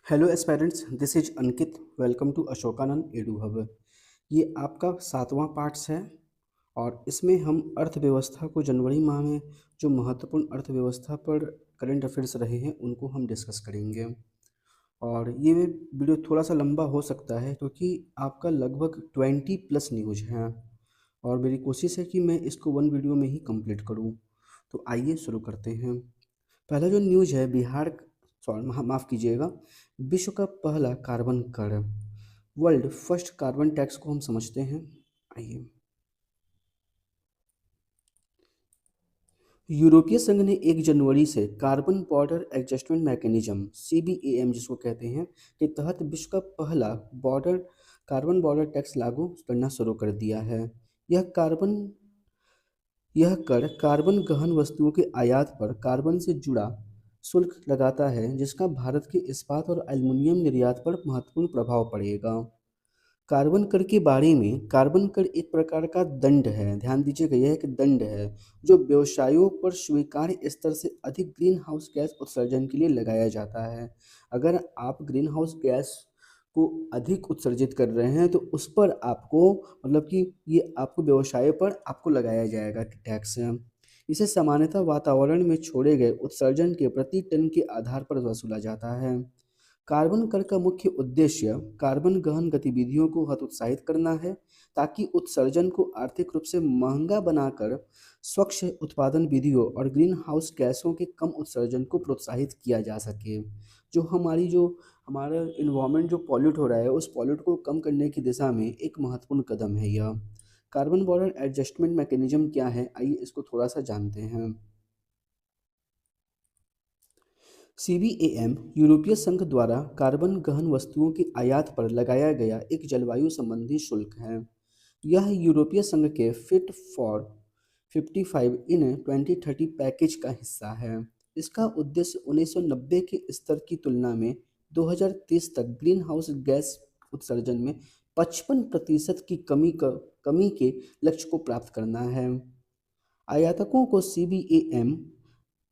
Hello aspirants, this is Ankit. Welcome to Ashokanand edu hub. ये आपका 7वां parts है और इसमें हम अर्थव्यवस्था को जनवरी माह में जो महत्वपूर्ण अर्थव्यवस्था पर करंट अफेयर्स रहे हैं उनको हम डिस्कस करेंगे। और ये वीडियो थोड़ा सा लंबा हो सकता है क्योंकि आपका लगभग 20+ न्यूज हैं और मेरी कोशिश है कि मैं इसको वन वीडियो में ही कंप्लीट करूं। तो आइए शुरू करते हैं। पहला जो न्यूज है बिहार, सॉरी माफ़ कीजिएगा, विश्व का पहला कार्बन कर, वर्ल्ड फर्स्ट कार्बन टैक्स को हम समझते हैं। आइए। यूरोपीय संघ ने 1 जनवरी से carbon border adjustment mechanism CBAM जिसको कहते हैं के तहत विश्व का पहला कार्बन बॉर्डर टैक्स लागू करना शुरू कर दिया है। यह कार्बन यह कर कार्बन गहन वस्तुओं के आयात पर कार्बन से जुड़ा शुल्क लगाता है, जिसका भारत के इस्पात और एल्युमिनियम निर्यात पर महत्वपूर्ण प्रभाव पड़ेगा। कार्बन कर के बारे में, कार्बन कर एक प्रकार का दंड है, ध्यान दीजिएगा, यह एक दंड है जो व्यवसायों पर स्वीकार्य स्तर से अधिक ग्रीन हाउस गैस उत्सर्जन के लिए लगाया जाता है। अगर आप ग्रीन हाउस गैस को अधिक उत्सर्जित कर रहे हैं तो उस पर आपको, मतलब कि ये आपको व्यवसाय पर आपको लगाया जाएगा टैक्स। इसे सामान्यतः वातावरण में छोड़े गए उत्सर्जन के प्रति टन के आधार पर वसूला जाता है। कार्बन कर का मुख्य उद्देश्य कार्बन गहन गतिविधियों को हतोत्साहित करना है, ताकि उत्सर्जन को आर्थिक रूप से महंगा बनाकर स्वच्छ उत्पादन विधियों और ग्रीन हाउस गैसों के कम उत्सर्जन को प्रोत्साहित किया जा सके। जो हमारा इन्वायरमेंट जो पॉल्यूट हो रहा है उस पॉल्यूट को कम करने की दिशा में एक महत्वपूर्ण कदम है यह। कार्बन बॉर्डर एडजस्टमेंट मैकेनिज्म क्या है, आइए इसको थोड़ा सा जानते हैं। CBAM यूरोपीय संघ द्वारा कार्बन गहन वस्तुओं की आयात पर लगाया गया एक जलवायु संबंधी शुल्क है। यह यूरोपीय संघ के फिट फॉर 55 इन 2030 पैकेज का हिस्सा है। इसका उद्देश्य 1990 के स्तर की तुलना में 2030 तक ग्रीन हाउस गैस उत्सर्जन में 55% की कमी के लक्ष्य को प्राप्त करना है। आयातकों को CBAM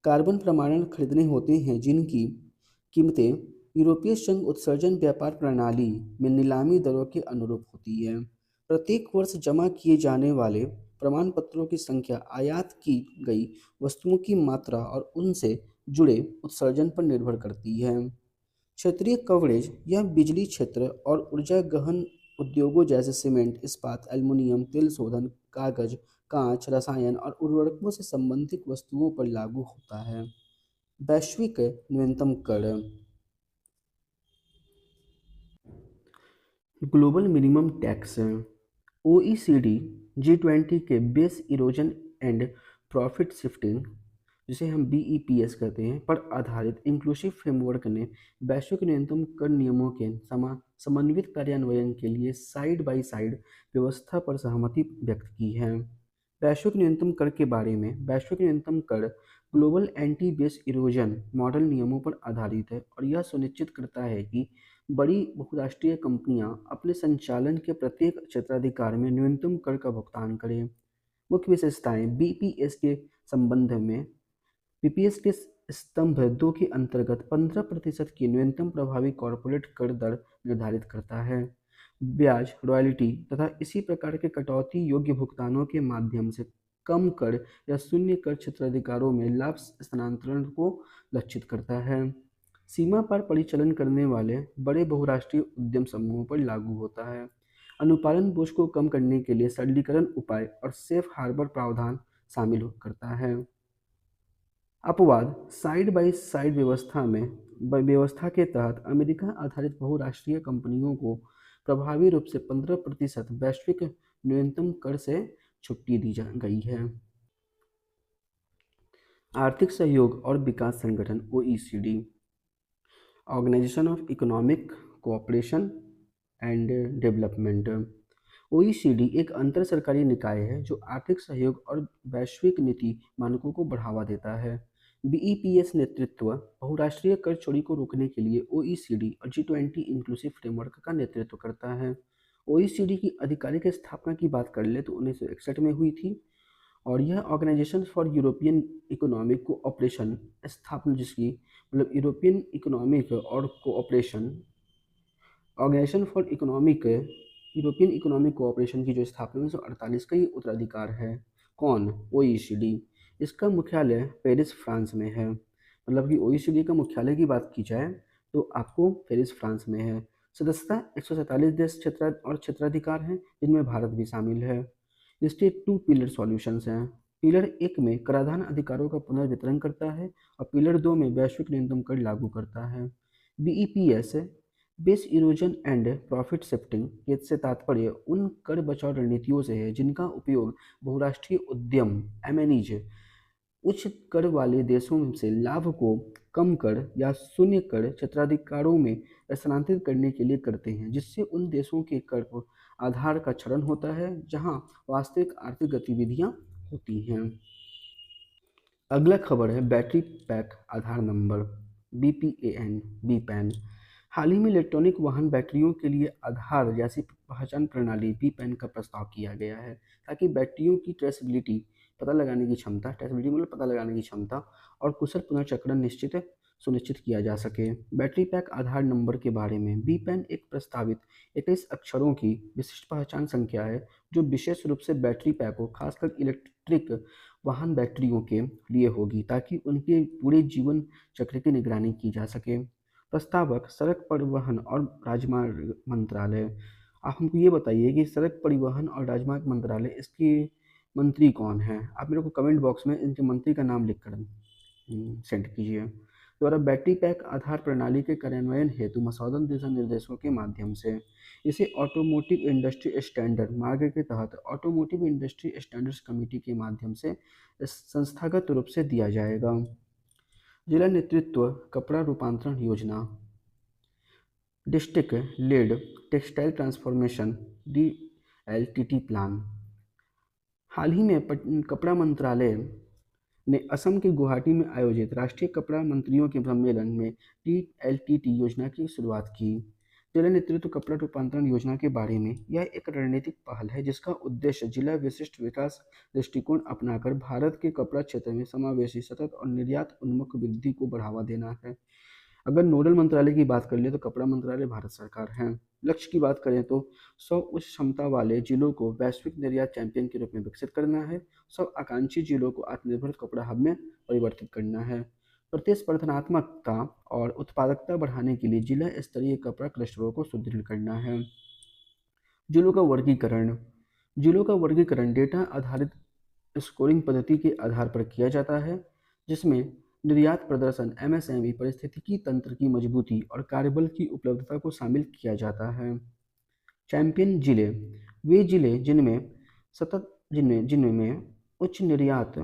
कार्बन प्रमाणन खरीदने होते हैं, जिनकी कीमतें यूरोपीय संघ उत्सर्जन व्यापार प्रणाली में नीलामी दरों के अनुरूप होती है। प्रत्येक वर्ष जमा किए जाने वाले प्रमाण पत्रों की संख्या आयात की गई वस्तुओं की मात्रा और उनसे जुड़े उत्सर्जन पर निर्भर करती है। क्षेत्रीय कवरेज, यह बिजली क्षेत्र और ऊर्जा गहन उद्योगों जैसे सीमेंट, इस्पात, एल्युमिनियम, तेल शोधन, कागज, कांच, रसायन और उर्वरकों से संबंधित वस्तुओं पर लागू होता है। वैश्विक न्यूनतम कर, global minimum tax, OECD G20 के base erosion and profit shifting, जिसे हम BEPS कहते हैं, पर आधारित इंक्लूसिव फ्रेमवर्क ने वैश्विक न्यूनतम कर नियमों के समन्वित कार्यान्वयन के लिए साइड बाय साइड व्यवस्था पर सहमति व्यक्त की है। वैश्विक न्यूनतम कर के बारे में, वैश्विक न्यूनतम कर global anti base erosion model नियमों पर आधारित है और यह सुनिश्चित करता है कि बड़ी बहुराष्ट्रीय कंपनियां अपने संचालन के प्रत्येक क्षेत्राधिकार में न्यूनतम कर का भुगतान करें। मुख्य विशेषताएं, बीपीएस के स्तंभ 2 के अंतर्गत 15% की न्यूनतम प्रभावी कॉर्पोरेट कर दर निर्धारित करता है। ब्याज, रॉयल्टी तथा इसी प्रकार के कटौती योग्य भुगतानों के माध्यम से कम कर या शून्य कर क्षेत्राधिकारों में लाभ स्थानांतरण को लक्षित करता है। सीमा पार परिचालन करने वाले बड़े बहुराष्ट्रीय उद्यम समूहों पर लागू होता है। अनुपालन बोझ को कम करने के लिए सरलीकरण उपाय और सेफ हार्बर प्रावधान शामिल करता है। अपवाद, साइड बाय साइड व्यवस्था के तहत अमेरिका आधारित बहुराष्ट्रीय कंपनियों को प्रभावी रूप से 15% वैश्विक न्यूनतम कर से छुट्टी दी जा गई है। आर्थिक सहयोग और विकास संगठन OECD, organisation of economic cooperation and development. OECD एक अंतर सरकारी निकाय है जो आर्थिक सहयोग और वैश्विक नीति मानकों को बढ़ावा देता है। BEPS नेतृत्व बहुराष्ट्रीय कर चोरी को रोकने के लिए OECD और G20 इंक्लूसिव फ्रेमवर्क का नेतृत्व करता है। OECD की आधिकारिक स्थापना की बात कर ले तो 1961 में हुई थी और यह organisation for European economic cooperation स्थापना जिसकी मतलब यूरोपियन इकोनॉमिक और cooperation organisation for economic European economic cooperation की जो स्थापना 1948 का ये उत्तराधिकार है। कौन? ओईसीडी। इसका मुख्यालय पेरिस फ्रांस में है। मतलब कि ओईसीडी का मुख्यालय की बात की जाए तो आपको पेरिस फ्रांस में है। सदस्यता 147 देश क्षेत्र और क्षेत्राधिकार हैं जिनमें भारत भी शामिल है। इसके टू पिलर सॉल्यूशंस हैं। पिलर एक में कराधान अधिकारों का पुनर्वितरण करता है और पिलर दो में वैश्विक न्यूनतम कर लागू करता है। BEPS base erosion and profit shifting से तात्पर्य उन कर बचाव रणनीतियों से है जिनका उपयोग बहुराष्ट्रीय उद्यम एमएनईज उच्च कर वाले देशों से लाभ को कम कर या शून्य कर क्षेत्राधिकारों में स्थानांतरित करने के लिए करते हैं, जिससे उन देशों के कर आधार का क्षरण होता है जहां वास्तविक आर्थिक गतिविधियां होती हैं। अगला खबर है बैटरी पैक आधार नंबर बीपीएन बीपैन। हाल ही में इलेक्ट्रॉनिक वाहन बैटरियों के लिए आधार जैसी पहचान प्रणाली बीपैन का प्रस्ताव किया गया है ताकि बैटरियों की ट्रेसेबिलिटी पता लगाने की क्षमता ट्रेसेबिलिटी मतलब पता लगाने की क्षमता और कुशल पुनर्चक्रण सुनिश्चित किया जा सके। बैटरी पैक आधार नंबर के बारे में बीपैन एक प्रस्तावित 21 अक्षरों की विशिष्ट पहचान संख्या है जो विशेष रूप से बैटरी पैकों खासकर इलेक्ट्रिक वाहन बैटरियों के लिए होगी ताकि उनके पूरे जीवन चक्र की निगरानी की जा सके। प्रस्तावक सड़क परिवहन और राजमार्ग मंत्रालय। आप हमको ये बताइए कि सड़क परिवहन और राजमार्ग मंत्रालय इसके मंत्री कौन हैं? आप मेरे को कमेंट बॉक्स में इनके मंत्री का नाम लिखकर सेंड कीजिए। द्वारा बैटरी पैक आधार प्रणाली के कार्यान्वयन हेतु मसौदा दिशा निर्देशों के माध्यम से इसे ऑटोमोटिव इंडस्ट्री स्टैंडर्ड मार्ग के तहत ऑटोमोटिव इंडस्ट्री स्टैंडर्ड्स कमेटी के माध्यम से संस्थागत रूप से दिया जाएगा। जिला नेतृत्व कपड़ा रूपांतरण योजना district led textile transformation DLTT plan. हाल ही में कपड़ा मंत्रालय ने असम के गुवाहाटी में आयोजित राष्ट्रीय कपड़ा मंत्रियों के सम्मेलन में DLTT योजना की शुरुआत की। जिला नेतृत्व कपड़ा रूपांतरण योजना के बारे में यह एक रणनीतिक पहल है जिसका उद्देश्य जिला विशिष्ट विकास दृष्टिकोण अपनाकर भारत के कपड़ा क्षेत्र में समावेशी सतत और निर्यात उन्मुख वृद्धि को बढ़ावा देना है। अगर नोडल मंत्रालय की बात कर ले तो कपड़ा मंत्रालय भारत सरकार है। लक्ष्य की बात करें तो 100 उच्च क्षमता वाले जिलों को वैश्विक निर्यात चैंपियन के रूप में विकसित करना है। 100 आकांक्षी जिलों को आत्मनिर्भर कपड़ा हब में परिवर्तित करना है। प्रतिस्पर्धात्मकता और उत्पादकता बढ़ाने के लिए जिला स्तरीय कपड़ा क्लस्टरों को सुदृढ़ करना है। जिलों का वर्गीकरण। जिलों का वर्गीकरण डेटा आधारित स्कोरिंग पद्धति के आधार पर किया जाता है जिसमें निर्यात प्रदर्शन MSME पारिस्थितिकी तंत्र की मजबूती और कार्यबल की उपलब्धता को शामिल किया जाता है। चैंपियन जिले वे जिले जिनमें उच्च निर्यात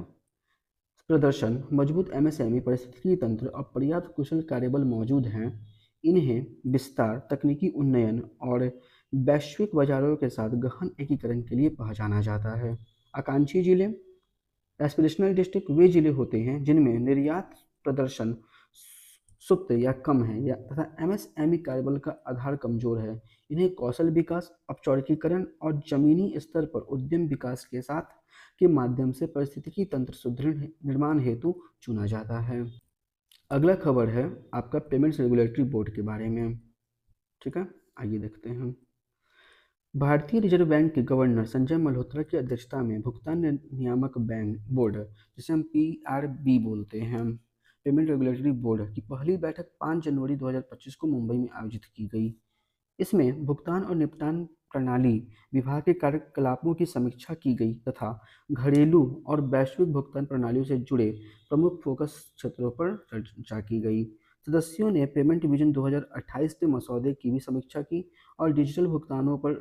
प्रदर्शन मजबूत MSME पारिस्थितिकी तंत्र और पर्याप्त कुशल कार्यबल मौजूद हैं। इन्हें विस्तार तकनीकी उन्नयन और वैश्विक बाजारों के साथ गहन एकीकरण के लिए पहचाना जाता है। आकांक्षी जिले एस्पिरेशनल डिस्ट्रिक्ट वे जिले होते हैं जिनमें निर्यात प्रदर्शन सुप्त या कम है या तथा MSME कार्यबल का आधार कमजोर है। इन्हें कौशल विकास औपचारिकीकरण और जमीनी स्तर पर उद्यम विकास के साथ के माध्यम से परिस्थितिकी तंत्र सुदृढ़ निर्माण हेतु चुना जाता है। अगला खबर है आपका पेमेंट्स रेगुलेटरी बोर्ड के बारे में। ठीक है, आइए देखते हैं। भारतीय रिजर्व बैंक के गवर्नर संजय मल्होत्रा की अध्यक्षता में भुगतान नियामक बैंक बोर्ड जिसे हम PRB बोलते हैं पेमेंट रेगुलेटरी बोर्ड की पहली बैठक 5 जनवरी 2025 को मुंबई में आयोजित की गई। इसमें भुगतान और निपटान प्रणाली विभाग के कार्यकलापों की समीक्षा की गई तथा घरेलू और वैश्विक भुगतान प्रणालियों से जुड़े प्रमुख फोकस क्षेत्रों पर चर्चा की गई। सदस्यों ने पेमेंट विजन 2028 के मसौदे की भी समीक्षा की और डिजिटल भुगतानों पर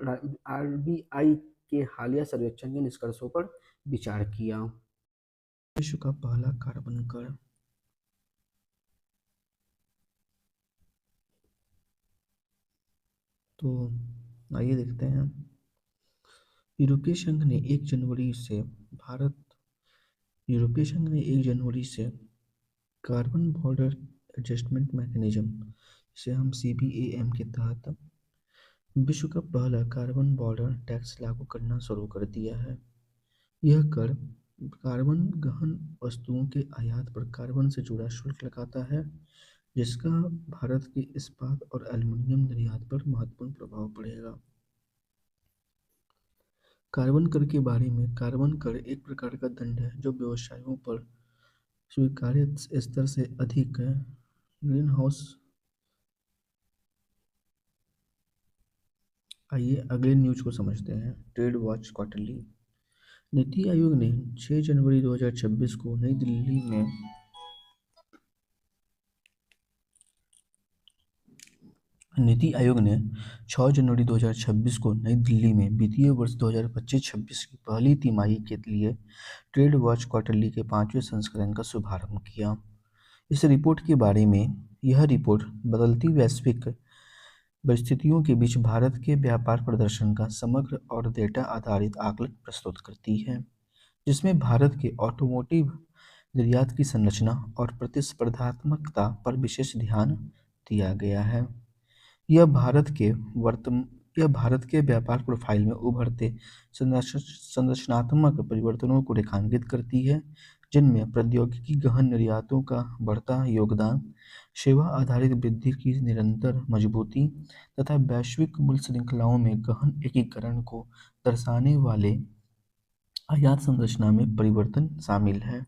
RBI के हालिया सर्वेक्षण के निष्कर्षों पर विचार किया। विश्व का पहला कार्बन कर। तो आइए देखते हैं। यूरोपीय संघ ने 1 जनवरी से कार्बन बॉर्डर एडजस्टमेंट मैकेनिज्म जिसे हम CBAM के तहत विश्व का पहला कार्बन बॉर्डर टैक्स लागू करना शुरू कर दिया है। यह कर कार्बन गहन वस्तुओं के आयात पर कार्बन से जुड़ा शुल्क लगाता है, जिसका भारत के इस्पात और एल्युमिनियम निर्यात पर महत्वपूर्ण प्रभाव पड़ेगा। कार्बन कर के बारे में, कार्बन कर एक प्रकार का दंड है जो व्यवसायों पर स्वीकार्य स्तर से अधिक ग्रीन हाउस। आइए अगले न्यूज को समझते हैं। Trade watch quarterly. NITI Aayog ने 6 जनवरी 2026 को नई दिल्ली में नीति आयोग ने 6 जनवरी 2026 को नई दिल्ली में वित्तीय वर्ष 2025-26 की पहली तिमाही के लिए ट्रेड वॉच क्वार्टरली के 5वें संस्करण का शुभारंभ किया। इस रिपोर्ट के बारे में, यह रिपोर्ट बदलती वैश्विक परिस्थितियों के बीच भारत के व्यापार प्रदर्शन का समग्र और डेटा आधारित आकलन प्रस्तुत करती है, जिसमें भारत के ऑटोमोटिव निर्यात की संरचना और प्रतिस्पर्धात्मकता पर विशेष ध्यान दिया गया है। यह भारत के वर्तम यह भारत के व्यापार प्रोफाइल में उभरते संरचनात्मक परिवर्तनों को रेखांकित करती है, जिनमें प्रौद्योगिकी गहन निर्यातों का बढ़ता योगदान, सेवा आधारित वृद्धि की निरंतर मजबूती तथा वैश्विक मूल्य श्रृंखलाओं में गहन एकीकरण को दर्शाने वाले आयात संरचना में परिवर्तन शामिल है।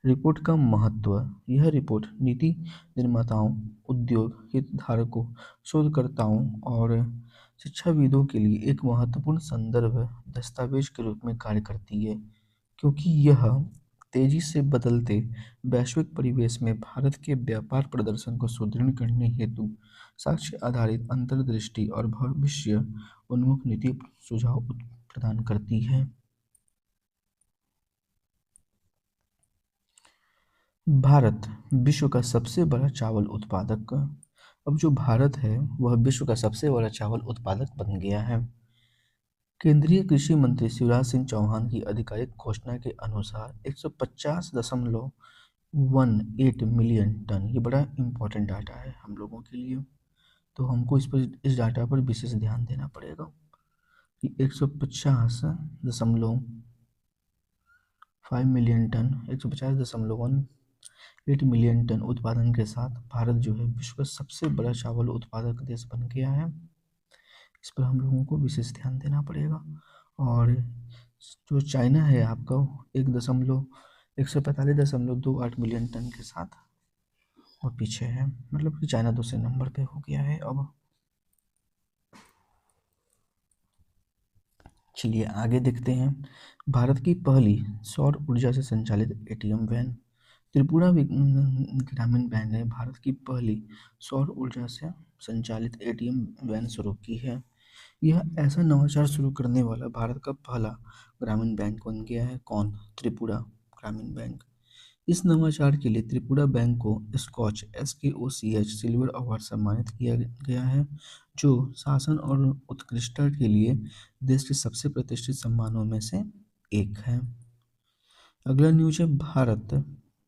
रिपोर्ट का महत्व। यह रिपोर्ट नीति निर्माताओं, उद्योग हितधारकों, शोधकर्ताओं और शिक्षाविदों के लिए एक महत्वपूर्ण संदर्भ दस्तावेज के रूप में कार्य करती है, क्योंकि यह तेजी से बदलते वैश्विक परिवेश में भारत के व्यापार प्रदर्शन को सुदृढ़ करने हेतु साक्ष्य आधारित अंतर्दृष्टि और भविष्य उन्मुख नीति सुझाव प्रदान करती है। भारत विश्व का सबसे बड़ा चावल उत्पादक। अब जो भारत है वह विश्व का सबसे बड़ा चावल उत्पादक बन गया है। केंद्रीय कृषि मंत्री शिवराज सिंह चौहान की आधिकारिक घोषणा के अनुसार 150.18 मिलियन टन, ये बड़ा इम्पोर्टेंट डाटा है हम लोगों के लिए, तो हमको इस डाटा पर विशेष ध्यान देना पड़ेगा कि 150.5 मिलियन टन, 150.18 मिलियन टन उत्पादन के साथ भारत जो है विश्व का सबसे बड़ा चावल उत्पादक देश बन गया है। इस पर हम लोगों को विशेष ध्यान देना पड़ेगा। और जो चाइना है आपका 145.28 मिलियन टन के साथ और पीछे है, मतलब कि चाइना दूसरे नंबर पे हो गया है। अब चलिए आगे देखते हैं। भारत की पहली सौर ऊर्जा से संचालित एटीएम वैन। त्रिपुरा ग्रामीण बैंक ने भारत की पहली सौर ऊर्जा से संचालित एटीएम वैन शुरू की है। यह ऐसा नवाचार शुरू करने वाला भारत का पहला ग्रामीण बैंक बन गया है। कौन? त्रिपुरा ग्रामीण बैंक। इस नवाचार के लिए त्रिपुरा बैंक को स्कॉच SKOCH सिल्वर अवार्ड सम्मानित किया गया है, जो शासन और उत्कृष्टता के लिए देश के सबसे प्रतिष्ठित सम्मानों में से एक है। अगला न्यूज है भारत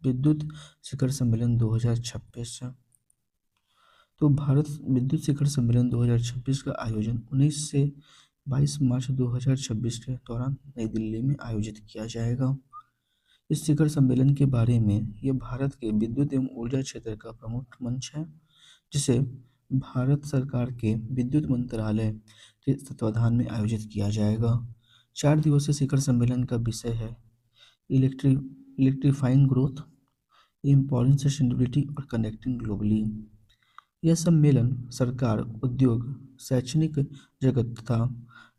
विद्युत शिखर सम्मेलन 2026। तो भारत विद्युत शिखर सम्मेलन 2026 का आयोजन 19 से 22 मार्च 2026 के दौरान नई दिल्ली में आयोजित किया जाएगा। इस शिखर सम्मेलन के बारे में, यह भारत के विद्युत एवं ऊर्जा क्षेत्र का प्रमुख मंच है, जिसे भारत सरकार के विद्युत मंत्रालय के तत्वाधान में आयोजित किया जाएगा। 4 दिवसीय शिखर सम्मेलन का विषय है इलेक्ट्रीफाइंग ग्रोथ, एम्पावरिंग सस्टेनेबिलिटी और कनेक्टिंग ग्लोबली। यह सम्मेलन सरकार, उद्योग, शैक्षणिक जगत तथा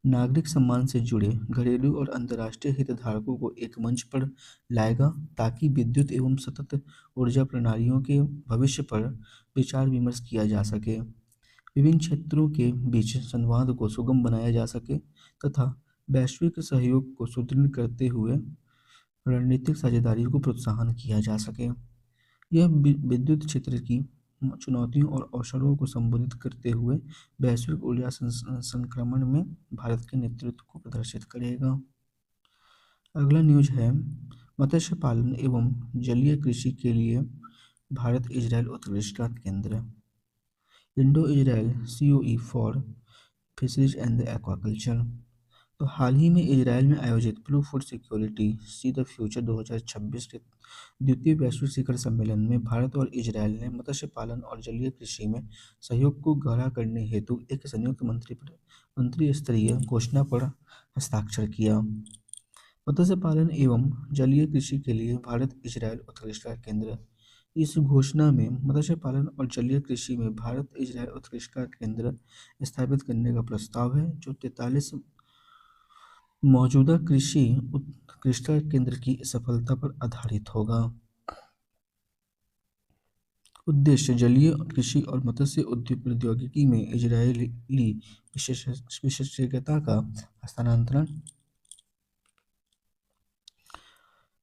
नागरिक सम्मान से जुड़े घरेलू और अंतर्राष्ट्रीय हितधारकों को एक मंच पर लाएगा, ताकि विद्युत एवं सतत ऊर्जा प्रणालियों के भविष्य पर विचार विमर्श किया जा सके, विभिन्न क्षेत्रों के बीच संवाद को सुगम बनाया जा सके तथा वैश्विक सहयोग को सुदृढ़ करते हुए रणनीतिक साझेदारी को प्रोत्साहन किया जा सके। यह विद्युत क्षेत्र की चुनौतियों और अवसरों को संबोधित करते हुए वैश्विक ऊर्जा संक्रमण में भारत के नेतृत्व को प्रदर्शित करेगा। अगला न्यूज है मत्स्य पालन एवं जलीय कृषि के लिए भारत इजरायल उत्कृष्टता केंद्र। Indo Israel COE for fisheries and aquaculture. तो हाल ही में इजरायल में आयोजित blue food security see the future 2026 के द्वितीय वैश्विक शिखर सम्मेलन में भारत और इजरायल ने मत्स्य पालन और जलीय कृषि में सहयोग को गहरा करने हेतु एक संयुक्त मंत्री स्तरीय घोषणा पर हस्ताक्षर किया। मत्स्य पालन एवं जलीय कृषि के लिए भारत इजरायल उत्कृष्टता केंद्र। इस घोषणा में मत्स्य पालन और जलीय कृषि में भारत इजरायल उत्कृष्टता केंद्र स्थापित करने का प्रस्ताव है, जो 43 मौजूदा कृषि उत्कृष्टता केंद्र की सफलता पर आधारित होगा। उद्देश्य जलीय कृषि और मत्स्य प्रौद्योगिकी में इजरायली विशेषज्ञता का हस्तांतरण,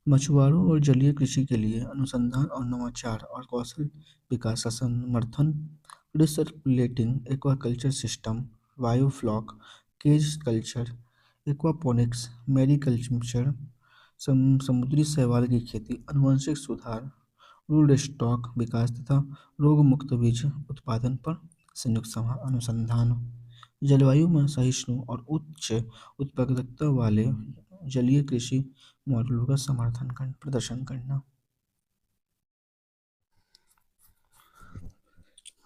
मछुआरों और जलीय कृषि के लिए अनुसंधान और नवाचार और कौशल विकास का समर्थन, recirculating aquaculture system, biofloc, cage culture, aquaponics, mariculture, समुद्री शैवाल की खेती, आनुवंशिक सुधार, रूडस्टॉक विकास तथा रोगमुक्त बीज उत्पादन पर संयुक्त अनुसंधान, जलवायु में सहिष्णु और उच्च उत्पादकता वाले जलीय कृषि मॉडलों का प्रदर्शन करना।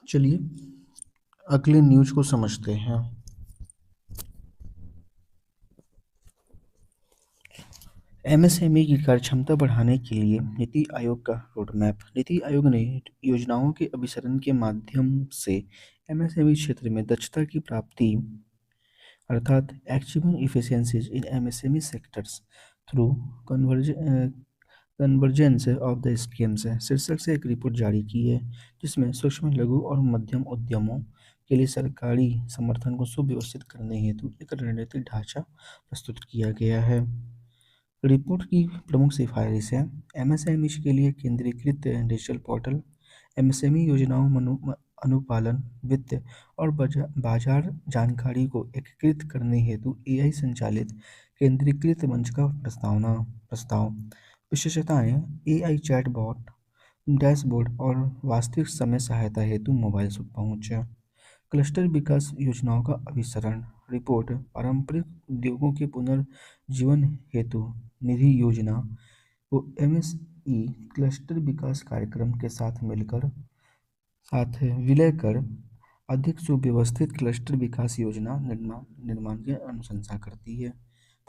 चलिए अगले न्यूज को समझते हैं। एमएसएमई की कार्यक्षमता बढ़ाने के लिए नीति आयोग का रोडमैप। नीति आयोग ने योजनाओं के अभिसरण के माध्यम से एमएसएमई क्षेत्र में दक्षता की प्राप्ति अर्थात achieving efficiencies in MSME sectors through convergence of the schemes शीर्षक से एक रिपोर्ट जारी की है, जिसमें सूक्ष्म लघु और मध्यम उद्यमों के लिए सरकारी समर्थन को सुव्यवस्थित करने हेतु एक रणनीतिक ढांचा प्रस्तुत किया गया है। रिपोर्ट की प्रमुख सिफारिशें एमएसएमई के लिए केंद्रीकृत डिजिटल पोर्टल, एमएसएमई योजनाओं अनुपालन, वित्त और बाजार जानकारी को एकीकृत करने हेतु एआई संचालित केंद्रीकृत मंच का प्रस्ताव, विशेषताएं एआई चैटबॉट, डैशबोर्ड और वास्तविक समय सहायता हेतु मोबाइल पहुंच, क्लस्टर विकास योजनाओं का अभिसरण। रिपोर्ट पारंपरिक उद्योगों के पुनर्जीवन हेतु निधि योजना को एमएसई क्लस्टर विकास कार्यक्रम के साथ विलय कर अधिक सुव्यवस्थित क्लस्टर विकास योजना निर्माण की अनुशंसा करती है।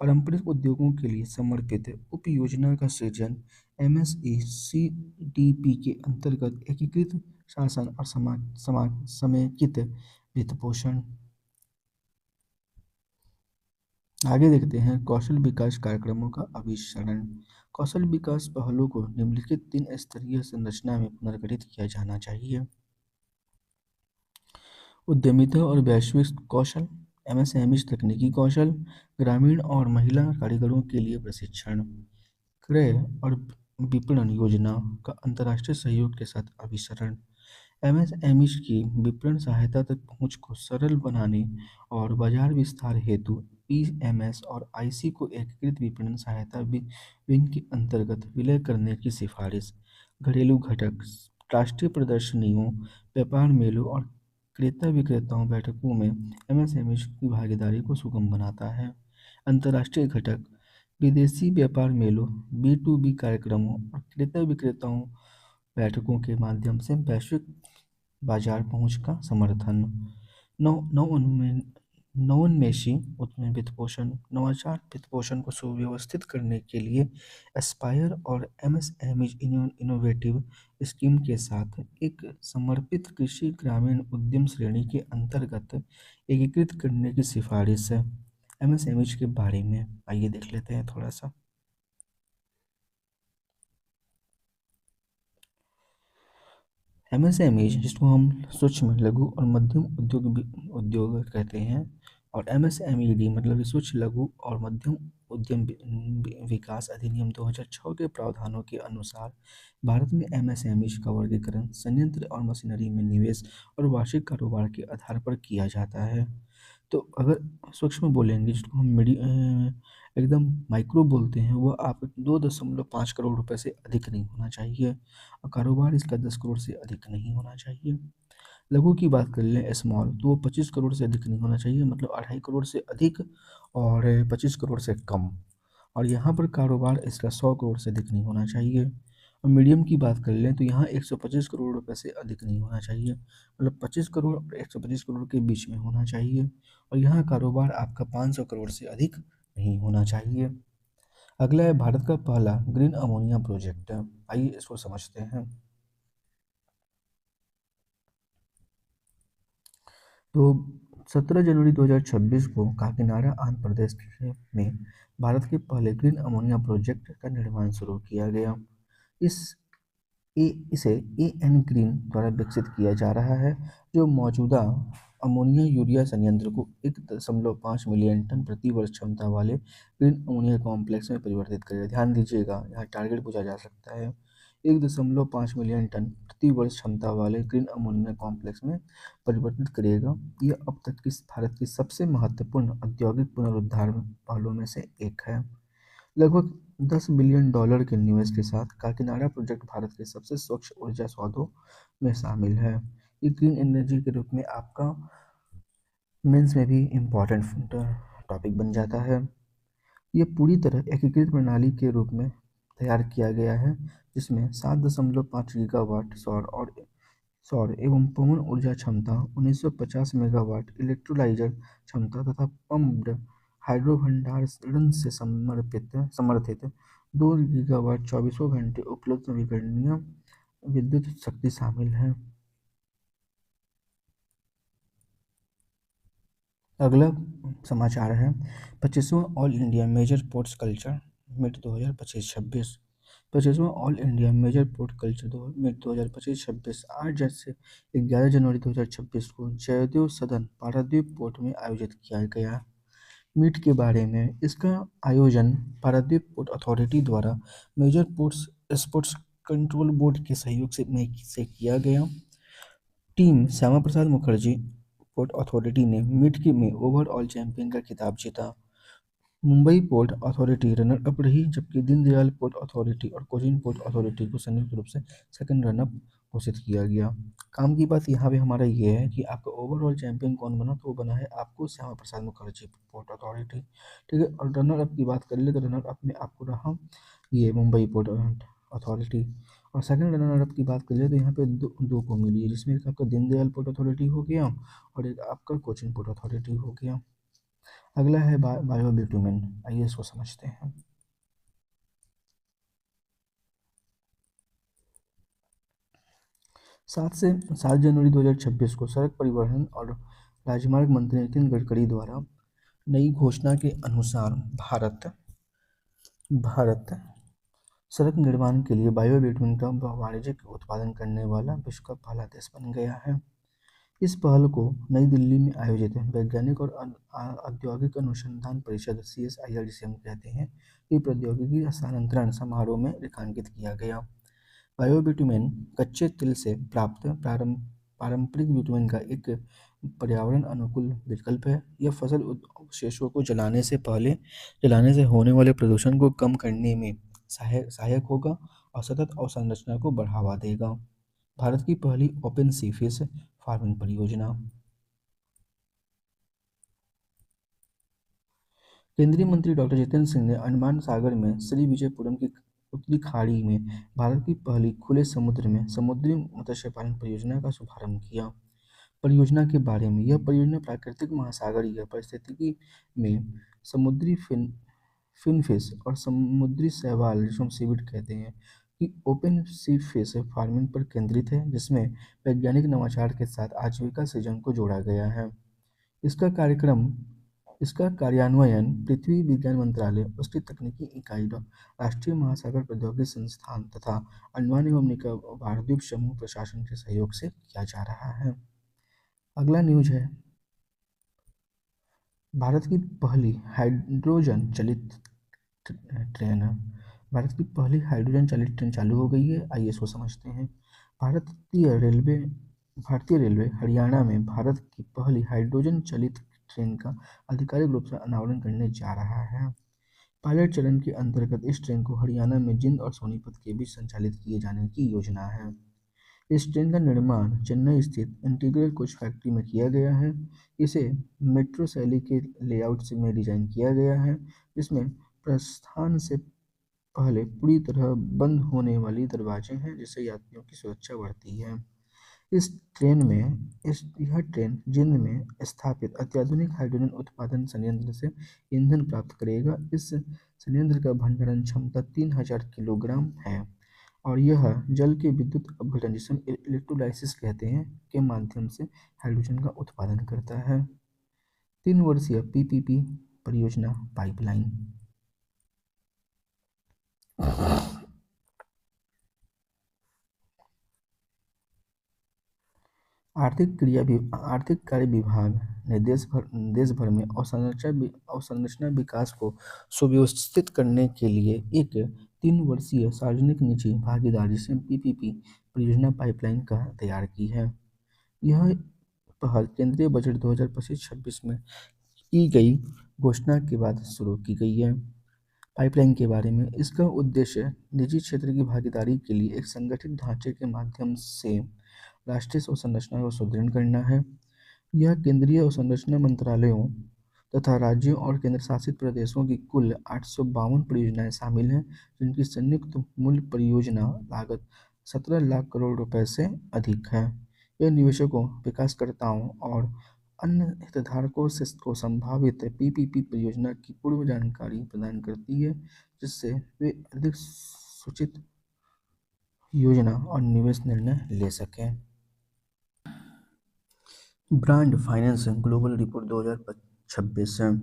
पारंपरिक उद्योगों के लिए समर्पित उप योजना का सृजन एमएसई सीडीपी के अंतर्गत एकीकृत शासन और समेकित वित्त पोषण। आगे देखते हैं कौशल विकास कार्यक्रमों का अभिसरण। कौशल विकास पहलों को निम्नलिखित 3 स्तरीय संरचना में पुनर्गठित किया जाना चाहिए। उद्यमिता और वैश्विक कौशल, एमएसएमई तकनीकी कौशल, ग्रामीण और महिला कारीगरों के लिए प्रशिक्षण, क्रय और विपणन योजना का अंतर्राष्ट्रीय सहयोग के साथ अभिसरण, एमएसएमई की विपणन सहायता तक पहुंच को सरल बनाने और बाजार विस्तार हेतु पीएमएस और आईसी को एकीकृत विपणन सहायता विंग के अंतर्गत विलय करने की सिफारिश। घरेलू घटक राष्ट्रीय प्रदर्शनियों, व्यापार मेलों और क्रेता विक्रेताओं बैठकों में एमएसएमई की भागीदारी को सुगम बनाता है। अंतर्राष्ट्रीय घटक विदेशी व्यापार मेलों, बी2बी कार्यक्रमों और क्रेता विक्रेताओं बैठकों के माध्यम से वैश्विक बाजार पहुंच का समर्थन। नवोन्मेषी उद्यम वित्तपोषण, नवाचार वित्तपोषण को सुव्यवस्थित करने के लिए एस्पायर और एमएसएमई इनोवेटिव स्कीम के साथ एक समर्पित कृषि ग्रामीण उद्यम श्रेणी के अंतर्गत एकीकृत करने की सिफारिश है। एमएसएमई के बारे में आइए देख लेते हैं थोड़ा सा। एमएसएमई जिसको हम सूक्ष्म लघु और मध्यम उद्योग कहते हैं, और एमएसएमईडी मतलब सूक्ष्म लघु और मध्यम उद्यम विकास अधिनियम 2006 के प्रावधानों के अनुसार भारत में एमएसएमई का वर्गीकरण संयंत्र और मशीनरी में निवेश और वार्षिक कारोबार के आधार पर किया जाता है। तो अगर सूक्ष्म बोलेंगे, जिसको हम एकदम माइक्रो बोलते हैं, वो आप 2.5 करोड़ रुपए से अधिक नहीं होना चाहिए और कारोबार इसका 10 करोड़ से अधिक नहीं होना चाहिए। लघु की बात कर लें स्मॉल, तो वो 25 करोड़ से अधिक नहीं होना चाहिए, मतलब 2.5 करोड़ से अधिक और 25 करोड़ से कम। और यहाँ पर कारोबार इसका 100 करोड़ से अधिक नहीं होना चाहिए। और मीडियम की बात कर लें तो यहाँ 125 करोड़ रुपये से अधिक नहीं होना चाहिए, मतलब 25 करोड़ और 125 करोड़ के बीच में होना चाहिए। और यहाँ कारोबार आपका 500 करोड़ से अधिक नहीं होना चाहिए। अगला है भारत का पहला ग्रीन अमोनिया प्रोजेक्ट। आइए इसको समझते हैं। तो 17 जनवरी 2026 को काकीनाडा आंध्र प्रदेश में भारत के पहले ग्रीन अमोनिया प्रोजेक्ट का निर्माण शुरू किया गया। इस इसे एन ग्रीन द्वारा विकसित किया जा रहा है, जो मौजूदा अमोनिया यूरिया संयंत्र को 1.5 मिलियन टन प्रति वर्ष क्षमता वाले ग्रीन अमोनिया कॉम्प्लेक्स में परिवर्तित करेगा। ध्यान दीजिएगा, यहाँ टारगेट पूछा जा सकता है। 1.5 मिलियन टन प्रति वर्ष क्षमता वाले ग्रीन अमोनिया कॉम्प्लेक्स में परिवर्तित करेगा। यह अब तक की भारत की सबसे महत्वपूर्ण औद्योगिक पुनरुद्धार पहलों में से एक है। लगभग $10 बिलियन के निवेश के साथ काकीनाडा प्रोजेक्ट भारत के सबसे स्वच्छ ऊर्जा स्रोतों में शामिल है। ये ग्रीन एनर्जी के रूप में आपका मेंस में भी इम्पोर्टेंट टॉपिक बन जाता है। ये पूरी तरह एकीकृत प्रणाली के रूप में तैयार किया गया है, जिसमें 7.5 गीगावाट सौर एवं पवन ऊर्जा क्षमता, 1950 मेगावाट इलेक्ट्रोलाइजर क्षमता तथा पम्प्ड हाइड्रो भंडारण से समर्थित 2 गीगावाट चौबीसों घंटे उपलब्ध नवीकरणीय विद्युत शक्ति शामिल है। अगला समाचार है 25वां all India major ports culture meet 2025-26। 25वां all India major port culture meet 2025-26 8 से 11 जनवरी 2026 को जयदेव सदन पारादीप पोर्ट में आयोजित किया गया। मीट के बारे में, इसका आयोजन पारादीप पोर्ट अथॉरिटी द्वारा major ports sports control board के सहयोग से किया गया। Team Shyama Prasad Mukherjee port authority ने मीट के में ओवरऑल चैंपियन का खिताब जीता। Mumbai port authority runner up रही, जबकि दीनदयाल पोर्ट अथॉरिटी और कोचीन पोर्ट अथॉरिटी को संयुक्त रूप से सेकंड रनअप घोषित किया गया। काम की बात यहाँ पे हमारा ये है कि आपका ओवरऑल चैंपियन कौन बना, तो वो बना है आपको श्यामा प्रसाद मुखर्जी पोर्ट अथॉरिटी। ठीक है, और रनर अप की बात कर ले तो रनर अप में आपको रहा ये मुंबई पोर्ट अथॉरिटी। और सेकंड रनर अप की बात कर ले तो यहाँ पे दो को मिली है, जिसमें एक आपका दीनदयाल पोर्ट अथॉरिटी हो गया और एक आपका कोचीन पोर्ट अथॉरिटी हो गया। अगला है बायोबिटुमेन। आइए इसको समझते हैं। 7 जनवरी 2026 को सड़क परिवहन और राजमार्ग मंत्री नितिन गडकरी द्वारा नई घोषणा के अनुसार भारत सड़क निर्माण के लिए बायोबिटुमेन का वाणिज्यिक उत्पादन करने वाला विश्व का पहला देश बन गया है। इस पहल को नई दिल्ली में आयोजित वैज्ञानिक और औद्योगिक अनुसंधान परिषद CSIR, जिसे हम कहते हैं, की प्रौद्योगिकी हस्तांतरण समारोह में रेखांकित किया गया। बायोबिटुमेन कच्चे तिल से प्राप्त पारंपरिक बिटुमेन का एक पर्यावरण अनुकूल विकल्प है। यह फसल अवशेषों को जलाने से होने वाले प्रदूषण को कम करने में सहायक होगा और सतत अवसंरचना को बढ़ावा देगा। भारत की पहली ओपन सी फिश फार्मिंग परियोजना। केंद्रीय मंत्री डॉक्टर जितेंद्र सिंह ने अंडमान सागर में श्रीविजयपुरम की उत्तरी खाड़ी में भारत की पहली खुले समुद्र में समुद्री मत्स्य पालन परियोजना का शुभारंभ किया। परियोजना के बारे में, यह परियोजना प्राकृतिक महासागरीय पारिस्थितिकी में समुद्री फिनफिश और समुद्री शैवाल, जिसको हम सीवीड कहते हैं, कि ओपन सी फिश फार्मिंग पर केंद्रित है, जिसमें वैज्ञानिक नवाचार के साथ आजीविका सृजन को जोड़ा गया है। इसका कार्यक्रम इसका कार्यान्वयन पृथ्वी विज्ञान मंत्रालय, उसकी तकनीकी इकाई, राष्ट्रीय महासागर प्रौद्योगिकी संस्थान तथा अंडमान एवं निकोबार द्वीप समूह प्रशासन के सहयोग से किया जा रहा है। अगला न्यूज है भारत की पहली हाइड्रोजन चलित ट्रेन। भारत की पहली हाइड्रोजन चालित ट्रेन चालू हो गई है। आइए इसको समझते हैं। भारतीय रेलवे हरियाणा में भारत की पहली हाइड्रोजन चालित ट्रेन का आधिकारिक रूप से अनावरण करने जा रहा है। पायलट चरण के अंतर्गत इस ट्रेन को हरियाणा में जिंद और सोनीपत के बीच संचालित किए जाने की योजना है। इस ट्रेन का निर्माण चेन्नई स्थित इंटीग्रल कोच फैक्ट्री में किया गया है। इसे मेट्रो शैली के लेआउट से में डिजाइन किया गया है, जिसमें प्रस्थान से पहले पूरी तरह बंद होने वाली दरवाजे हैं, जिससे यात्रियों की सुरक्षा बढ़ती है। इस ट्रेन में इस यह ट्रेन जींद में स्थापित अत्याधुनिक हाइड्रोजन उत्पादन संयंत्र से ईंधन प्राप्त करेगा। इस संयंत्र का भंडारण क्षमता 3000 किलोग्राम है और यह जल के विद्युत अपघटन, जिसे हम इलेक्ट्रोलाइसिस कहते हैं, के माध्यम से हाइड्रोजन का उत्पादन करता है। 3 वर्षीय पीपीपी परियोजना पाइपलाइन। आर्थिक कार्य विभाग ने देश भर में अवसंरचना विकास को सुव्यवस्थित करने के लिए एक 3 वर्षीय सार्वजनिक निजी भागीदारी से पीपीपी परियोजना पाइपलाइन का तैयार की है। यह पहल केंद्रीय बजट 2025-26 में की गई घोषणा के बाद शुरू की गई है। पाइपलाइन के बारे में, इसका उद्देश्य निजी क्षेत्र की भागीदारी के लिए एक संगठित ढांचे के माध्यम से राष्ट्रीय अवसंरचना को सुदृढ़ करना है। यह केंद्रीय अवसंरचना मंत्रालयों तथा राज्यों और केंद्र शासित प्रदेशों की कुल 852 परियोजनाएं शामिल हैं, जिनकी संयुक्त मूल परियोजना लागत 17 लाख करोड़ रुपए से अधिक है। यह निवेशकों, विकासकर्ताओं और अन्य हितधारकों से को संभावित पीपीपी परियोजना की पूर्व जानकारी प्रदान करती है, जिससे वे अधिक सूचित योजना और निवेश निर्णय ले सकें। Brand finance global report 2026।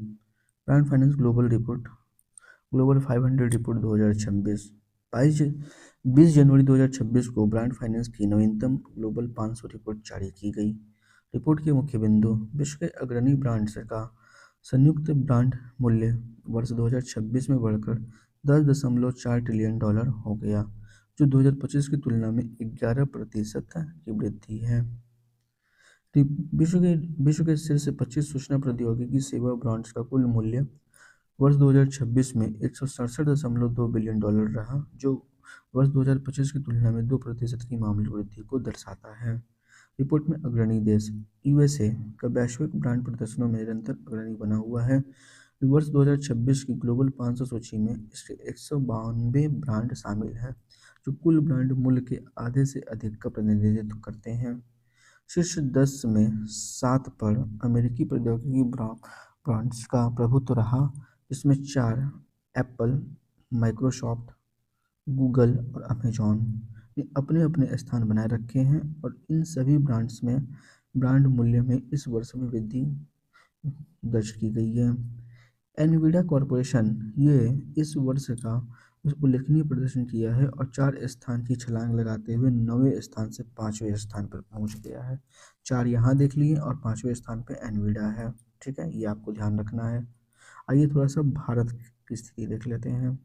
Brand finance global 500 report 2026। 20 जनवरी 2026 को ब्रांड फाइनेंस की नवीनतम ग्लोबल 500 रिपोर्ट जारी की गई। रिपोर्ट के मुख्य बिंदु: विश्व के अग्रणी ब्रांड्स का संयुक्त ब्रांड मूल्य वर्ष 2026 में बढ़कर $10.4 ट्रिलियन हो गया, जो 2025 की तुलना में 11% की वृद्धि है। विश्व के शीर्ष 25 सूचना प्रौद्योगिकी सेवा ब्रांड्स का कुल मूल्य वर्ष 2026 में $167.2 बिलियन रहा, जो वर्ष 2025 की तुलना में 2% की मामूली वृद्धि को दर्शाता है। रिपोर्ट में अग्रणी देश: यूएसए का वैश्विक ब्रांड प्रदर्शनों में निरंतर अग्रणी बना हुआ है। वर्ष 2026 की ग्लोबल 500 सूची में इसके 192 ब्रांड शामिल हैं, जो कुल ब्रांड मूल्य के आधे से अधिक का प्रतिनिधित्व करते हैं। शीर्ष 10 में 7 पर अमेरिकी प्रौद्योगिकी ब्रांड्स का प्रभुत्व रहा, जिसमें 4 एप्पल, माइक्रोसॉफ्ट, गूगल और अमेजॉन ने अपने अपने स्थान बनाए रखे हैं और इन सभी ब्रांड्स में ब्रांड मूल्य में इस वर्ष में वृद्धि दर्ज की गई है। एनवीडिया कॉरपोरेशन ये इस वर्ष का उल्लेखनीय प्रदर्शन किया है और 4 स्थान की छलांग लगाते हुए 9वें स्थान से 5वें स्थान पर पहुंच गया है। 4 यहाँ देख लिए और 5वें स्थान पर एनवीडिया है। ठीक है, ये आपको ध्यान रखना है। आइए थोड़ा सा भारत की स्थिति देख लेते हैं।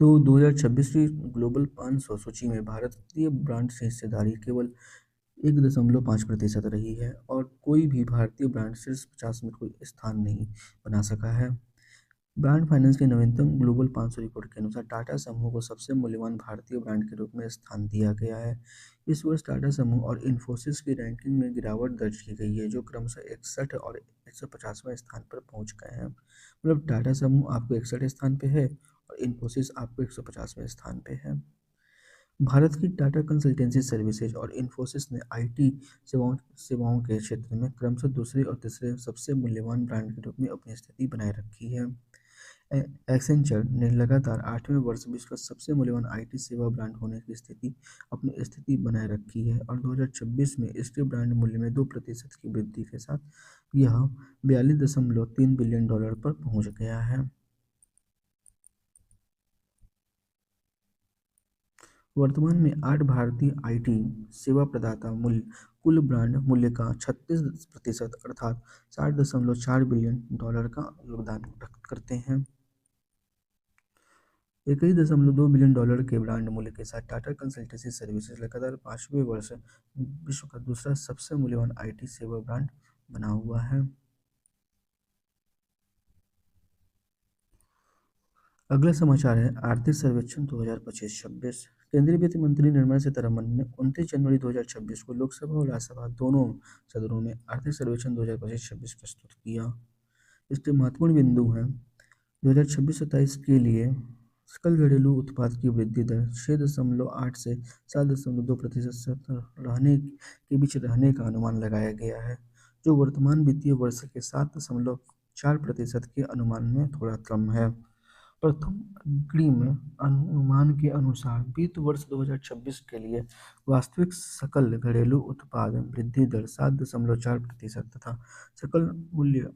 तो 2026 की ग्लोबल 500 सूची में भारतीय ब्रांड की हिस्सेदारी केवल 1.5% रही है और कोई भी भारतीय ब्रांड शीर्ष 50 में कोई स्थान नहीं बना सका है। ब्रांड फाइनेंस की नवीनतम ग्लोबल 500 रिपोर्ट के अनुसार टाटा समूह को सबसे मूल्यवान भारतीय ब्रांड के रूप में स्थान दिया गया है। इस वर्ष टाटा समूह और इन्फोसिस की रैंकिंग में गिरावट दर्ज की गई है, जो क्रमशः 61 और 150वें स्थान पर पहुंच गए हैं। मतलब टाटा समूह आपको 61 स्थान पे है और इन्फोसिस आपको 150वें स्थान पे है। भारत की टाटा कंसल्टेंसी सर्विसेज और इन्फोसिस ने आईटी सेवाओं के क्षेत्र में क्रमशः दूसरे और तीसरे सबसे मूल्यवान ब्रांड के रूप में अपनी स्थिति बनाए रखी है। एक्सेंचर ने लगातार 8वें वर्ष विश्व का सबसे मूल्यवान आईटी सेवा ब्रांड होने की अपनी स्थिति बनाए रखी है और 2026 में इसके ब्रांड मूल्य में 2% की वृद्धि के साथ यह $42.3 बिलियन पर पहुंच गया है। वर्तमान में 8 भारतीय आईटी सेवा प्रदाता कुल ब्रांड मूल्य का 36% अर्थात $60.4 बिलियन का योगदान करते हैं। $21.2 बिलियन के ब्रांड मूल्य के साथ टाटा कंसल्टेंसी सर्विसेज लगातार 5वें वर्ष विश्व का दूसरा सबसे मूल्यवान आईटी सेवा ब्रांड बना हुआ है। अगला समाचार है आर्थिक सर्वेक्षण 2025-26। केंद्रीय वित्त मंत्री निर्मला सीतारमण ने 29 जनवरी 2026 को लोकसभा और राज्यसभा दोनों सदनों में आर्थिक सर्वेक्षण 2025-26 प्रस्तुत किया। इसके महत्वपूर्ण बिंदु हैं 2026-27 के लिए सकल घरेलू उत्पाद की वृद्धि दर 6.8 से 7.2% रहने के बीच रहने का अनुमान लगाया गया है, जो वर्तमान वित्तीय वर्ष के 7.4% के अनुमान में थोड़ा कम है। प्रथम अग्रिम अनुमान के अनुसार वित्त वर्ष 2026 के लिए वास्तविक सकल घरेलू उत्पाद वृद्धि दर 7.4% तथा सकल मूल्य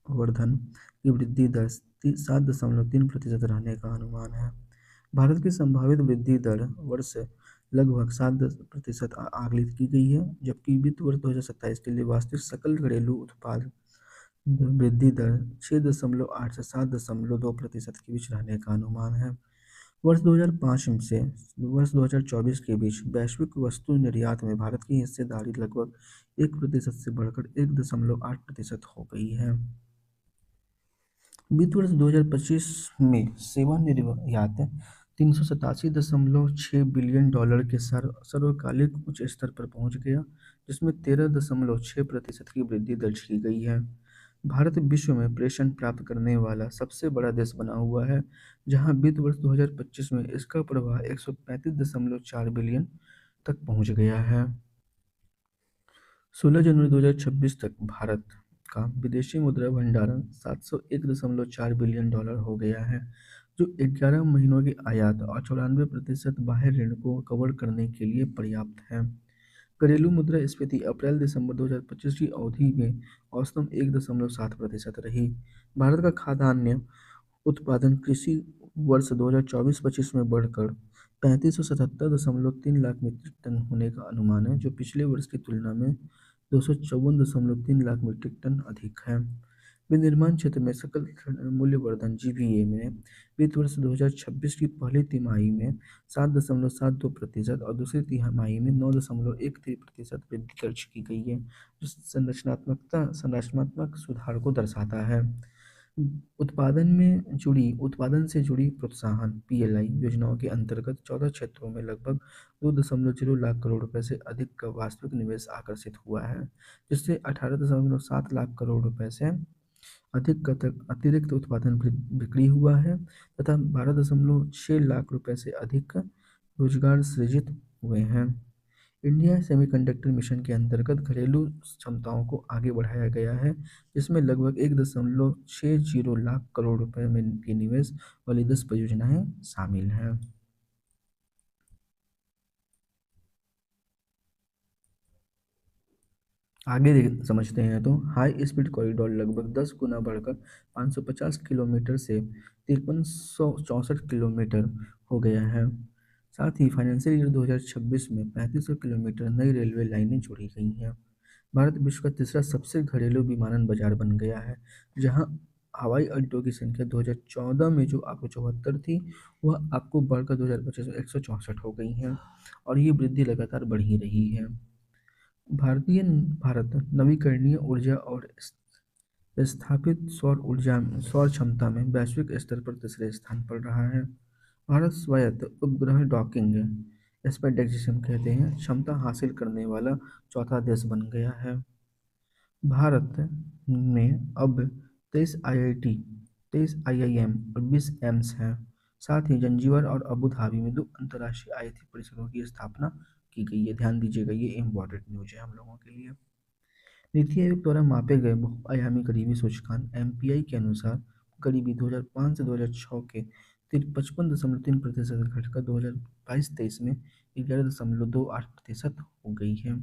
वर्धन की वृद्धि दर 7.3% रहने का अनुमान है। भारत की संभावित वृद्धि दर वर्ष लगभग 7% आकलित की गई है, जबकि वित्त वर्ष 2027 के लिए वास्तविक सकल घरेलू उत्पाद वृद्धि दर 6.8 से 7.2% के बीच रहने का अनुमान है। वर्ष 2005 से वर्ष 2024 के बीच वैश्विक वस्तु निर्यात में भारत की हिस्सेदारी लगभग 1% से बढ़कर 1.8% हो गई है। वित्त वर्ष 2025 में सेवा निर्यात 387.6 बिलियन डॉलर के सर्वकालिक उच्च स्तर पर पहुंच गया, जिसमें 13.6% की वृद्धि दर्ज की गई है। भारत विश्व में प्रेषण प्राप्त करने वाला सबसे बड़ा देश बना हुआ है, जहां वित्त वर्ष 2025 में इसका प्रवाह 135.4 बिलियन तक पहुंच गया है। 16 जनवरी 2026 तक भारत का विदेशी मुद्रा भंडारण 701.4 बिलियन डॉलर हो गया है, जो 11 महीनों की आयात और 94% बाह्य ऋण को कवर करने के लिए पर्याप्त है। घरेलू मुद्रास्फीति अप्रैल-दिसंबर 2025 की अवधि में औसतन 1.7% रही। भारत का खाद्यान्न उत्पादन कृषि वर्ष 2024-25 में बढ़कर 3577.3 लाख मीट्रिक टन होने का अनुमान है, जो पिछले वर्ष की तुलना में 254.3 लाख मीट्रिक टन अधिक है। विनिर्माण क्षेत्र में सकल मूल्यवर्धन (जीवीए) में वित्त वर्ष 2026 की पहली तिमाही में 7.72% और दूसरी तिमाही में 9.13% वृद्धि दर्ज की गई है, जो संरचनात्मक सुधार को दर्शाता है। उत्पादन से जुड़ी प्रोत्साहन (पीएलआई) योजनाओं के अंतर्गत 14 क्षेत्रों में लगभग 2.0 लाख करोड़ रुपए से अधिक का वास्तविक निवेश आकर्षित हुआ है, जिससे 18.7 लाख करोड़ रुपए से अधिक का अतिरिक्त उत्पादन बिक्री हुआ है तथा 12.6 लाख रुपए से अधिक रोजगार सृजित हुए हैं। इंडिया सेमीकंडक्टर मिशन के अंतर्गत घरेलू क्षमताओं को आगे बढ़ाया गया है, जिसमें लगभग 1.60 लाख करोड़ रुपए की निवेश वाली 10 परियोजनाएं शामिल हैं। आगे समझते हैं तो हाई स्पीड कॉरिडोर लगभग 10 गुना बढ़कर 550 किलोमीटर से 5364 किलोमीटर हो गया है। साथ ही फाइनेंशियल ईयर 2026 में 3500 किलोमीटर नई रेलवे लाइनें जोड़ी गई हैं। भारत विश्व का तीसरा सबसे घरेलू विमानन बाजार बन गया है, जहां हवाई अड्डों की संख्या 2014 में जो आपको 74 थी, वह आपको बढ़कर 2025 में 164 हो गई है और ये वृद्धि लगातार बढ़ ही रही है। भारत नवीकरणीय ऊर्जा और स्थापित सौर क्षमता में वैश्विक स्तर पर तीसरे स्थान पर रहा है। भारत स्वायत्त उपग्रह डॉकिंग स्पेस जिसे कहते हैं क्षमता हासिल करने वाला चौथा देश बन गया है। भारत में अब 23 आईआईटी, 23 आईआईएम और 20 एम्स हैं। साथ ही जंजीबार और अबू धाबी में 2 अंतर्राष्ट्रीय आईआईटी परिसरों की स्थापना की गई है। ध्यान दीजिएगा, ये इम्पोर्टेंट न्यूज है हम लोगों के लिए। नीति आयोग द्वारा मापे गए बहुआयामी गरीबी सूचकांक एमपीआई के अनुसार गरीबी 2005 से 2006 के 55.3% घटकर 2022-23 में 11.28% हो गई है।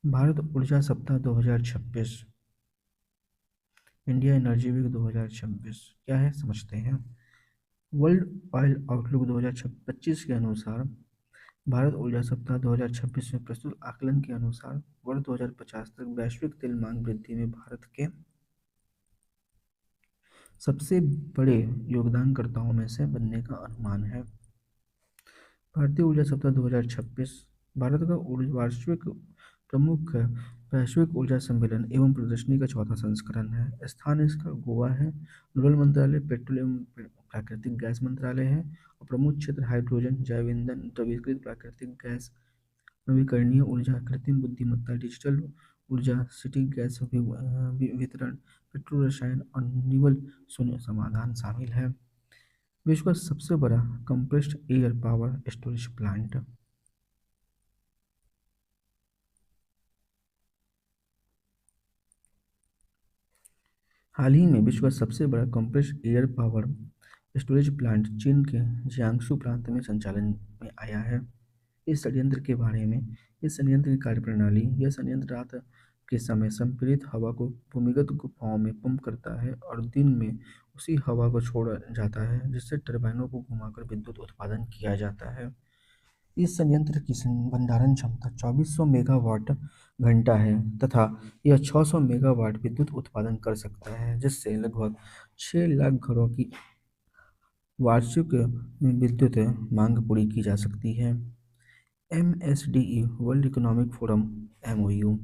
भारत ऊर्जा सप्ताह 2026, इंडिया एनर्जी वीक 2026 क्या है समझते हैं। वर्ल्ड ऑयल आउटलुक 2025 के अनुसार भारत ऊर्जा सप्ताह 2026 में प्रस्तुत आकलन के अनुसार वर्ष 2050 तक वैश्विक तेल मांग वृद्धि में भारत के सबसे बड़े योगदानकर्ताओं में से बनने का अनुमान है। भारतीय ऊर्जा सप्ताह 2026 भारत का वार्षिक प्रमुख वैश्विक ऊर्जा सम्मेलन एवं प्रदर्शनी का चौथा संस्करण है। स्थान इसका गोवा है। रेल मंत्रालय पेट्रोल एवं प्राकृतिक गैस मंत्रालय है। और प्रमुख क्षेत्र हाइड्रोजन, जैव ईंधन, द्रवीकृत प्राकृतिक गैस, नवीकरणीय ऊर्जा, कृत्रिम बुद्धिमत्ता, डिजिटल ऊर्जा, सिटी गैस वितरण, पेट्रो रसायन और निवल शून्य समाधान शामिल है। विश्व का सबसे बड़ा compressed air power storage plant. हाल ही में विश्व का सबसे बड़ा compressed air power storage plant चीन के जियांगसू प्रांत में संचालन में आया है। इस संयंत्र के बारे में इस संयंत्र की कार्यप्रणाली। यह संयंत्र रात के समय संपीड़ित हवा को भूमिगत गुफाओं में पंप करता है और दिन में उसी हवा को छोड़ा जाता है, जिससे टरबाइनों को घुमाकर विद्युत उत्पादन किया जाता है। इस संयंत्र की भंडारण क्षमता 2400 मेगावाट घंटा है तथा यह 600 मेगावाट विद्युत उत्पादन कर सकता है, जिससे लगभग 6 लाख घरों की वार्षिक विद्युत मांग पूरी की जा सकती है। MSDE world economic forum MOU।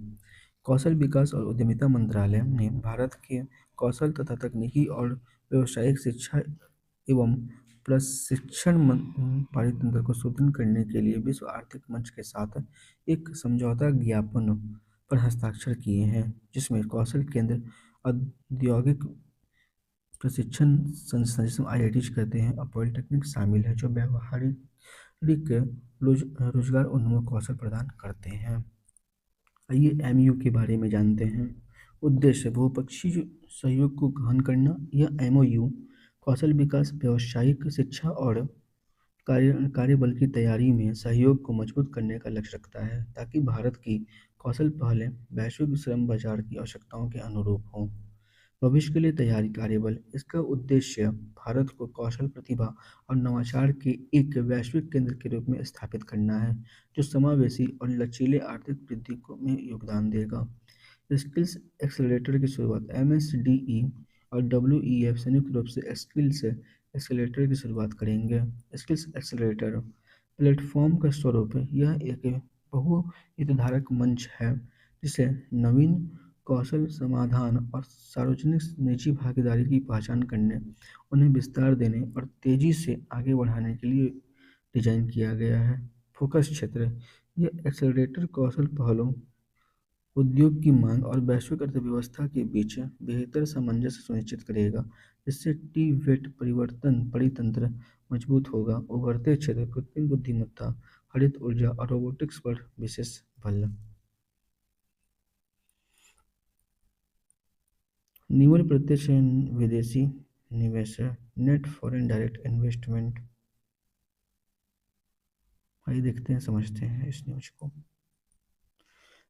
कौशल विकास और उद्यमिता मंत्रालय ने भारत के कौशल तथा तकनीकी और व्यावसायिक शिक्षा एवं प्रशिक्षण पारितंत्र को सुदृढ़ करने के लिए विश्व आर्थिक मंच के साथ एक समझौता ज्ञापन पर हस्ताक्षर किए हैं, जिसमें कौशल केंद्र, औद्योगिक प्रशिक्षण संस्थान जिसमें IITs कहते हैं और पॉलिटेक्निक शामिल है, जो व्यावहारिक रोजगार उन्मुख कौशल प्रदान करते हैं। आइए MOU के बारे में जानते हैं। उद्देश्य बहुपक्षीय सहयोग को गहन करना। यह MOU कौशल विकास, व्यावसायिक शिक्षा और कार्यबल की तैयारी में सहयोग को मजबूत करने का लक्ष्य रखता है, ताकि भारत की कौशल पहलें वैश्विक श्रम बाजार की आवश्यकताओं के अनुरूप हों। भविष्य के लिए तैयारी कार्यबल। इसका उद्देश्य भारत को कौशल, प्रतिभा और नवाचार के एक वैश्विक केंद्र के रूप में स्थापित करना है, जो समावेशी और लचीले आर्थिक वृद्धि को में योगदान देगा। स्किल्स एक्सेलरेटर की शुरुआत। MSDE और WEF संयुक्त रूप से स्किल्स एक्सेलरेटर की शुरुआत करेंगे। स्किल्स एक्सेलरेटर प्लेटफॉर्म का स्वरूप। यह एक बहु हितधारक मंच है, जिसे नवीन कौशल समाधान और सार्वजनिक निजी भागीदारी की पहचान करने, उन्हें विस्तार देने और तेजी से आगे बढ़ाने के लिए डिजाइन किया गया है। फोकस क्षेत्र। यह एक्सेलरेटर कौशल पहलों, उद्योग की मांग और वैश्विक अर्थव्यवस्था के बीच बेहतर सामंजस्य सुनिश्चित करेगा, जिससे टी-वेट परिवर्तन परितंत्र मजबूत होगा। उभरते क्षेत्र। कृत्रिम बुद्धिमत्ता, हरित ऊर्जा और रोबोटिक्स पर विशेष बल। निवल प्रत्यक्ष विदेशी निवेश। Net foreign direct investment. आइए देखते हैं, समझते हैं इस न्यूज को।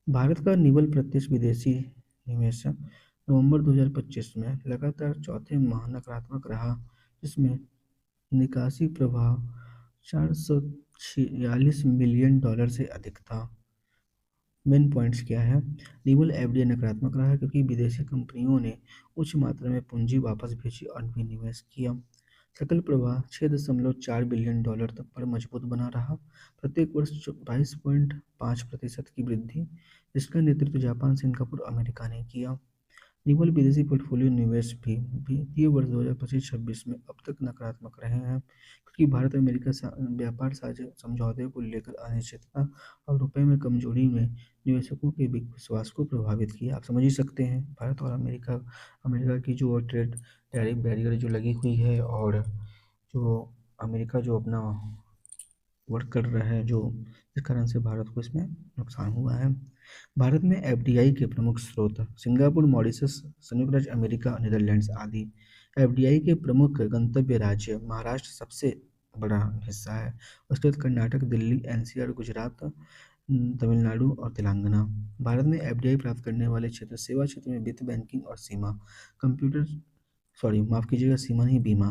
भारत का निवल प्रत्यक्ष विदेशी निवेश नवंबर 2025 में लगातार चौथे माह नकारात्मक रहा, जिसमें निकासी प्रवाह $446 मिलियन से अधिक था। मेन पॉइंट्स क्या है? निवल FDI नकारात्मक रहा क्योंकि विदेशी कंपनियों ने उच्च मात्रा में पूंजी वापस भेजी और विनिवेश किया। सकल प्रवाह $6.4 बिलियन तक पर मजबूत बना रहा, प्रत्येक वर्ष 22.5% की वृद्धि, जिसका नेतृत्व जापान, सिंगापुर, अमेरिका ने किया। निवल विदेशी पोर्टफोलियो निवेश भी वित्तीय वर्ष 2025-26 में अब तक नकारात्मक रहे हैं, क्योंकि भारत अमेरिका व्यापार साझा समझौते को लेकर अनिश्चितता और रुपए में कमजोरी ने निवेशकों के विश्वास को प्रभावित किया। आप समझ ही सकते हैं, भारत और अमेरिका की जो ट्रेड टैरिफ बैरियर जो लगी हुई है, और जो अमेरिका जो अपना वर्क कर रहा है, जो इस कारण से भारत को इसमें नुकसान हुआ है। भारत में FDI के प्रमुख स्रोत सिंगापुर, मॉरिशस, संयुक्त राज्य अमेरिका, नीदरलैंड्स आदि। FDI के प्रमुख गंतव्य राज्य। महाराष्ट्र सबसे बड़ा हिस्सा है, उसके बाद कर्नाटक, दिल्ली, NCR, गुजरात, तमिलनाडु और तेलंगाना। भारत में FDI प्राप्त करने वाले क्षेत्र। सेवा क्षेत्र में वित्त, बैंकिंग और माफ कीजिएगा, सीमा नहीं, बीमा,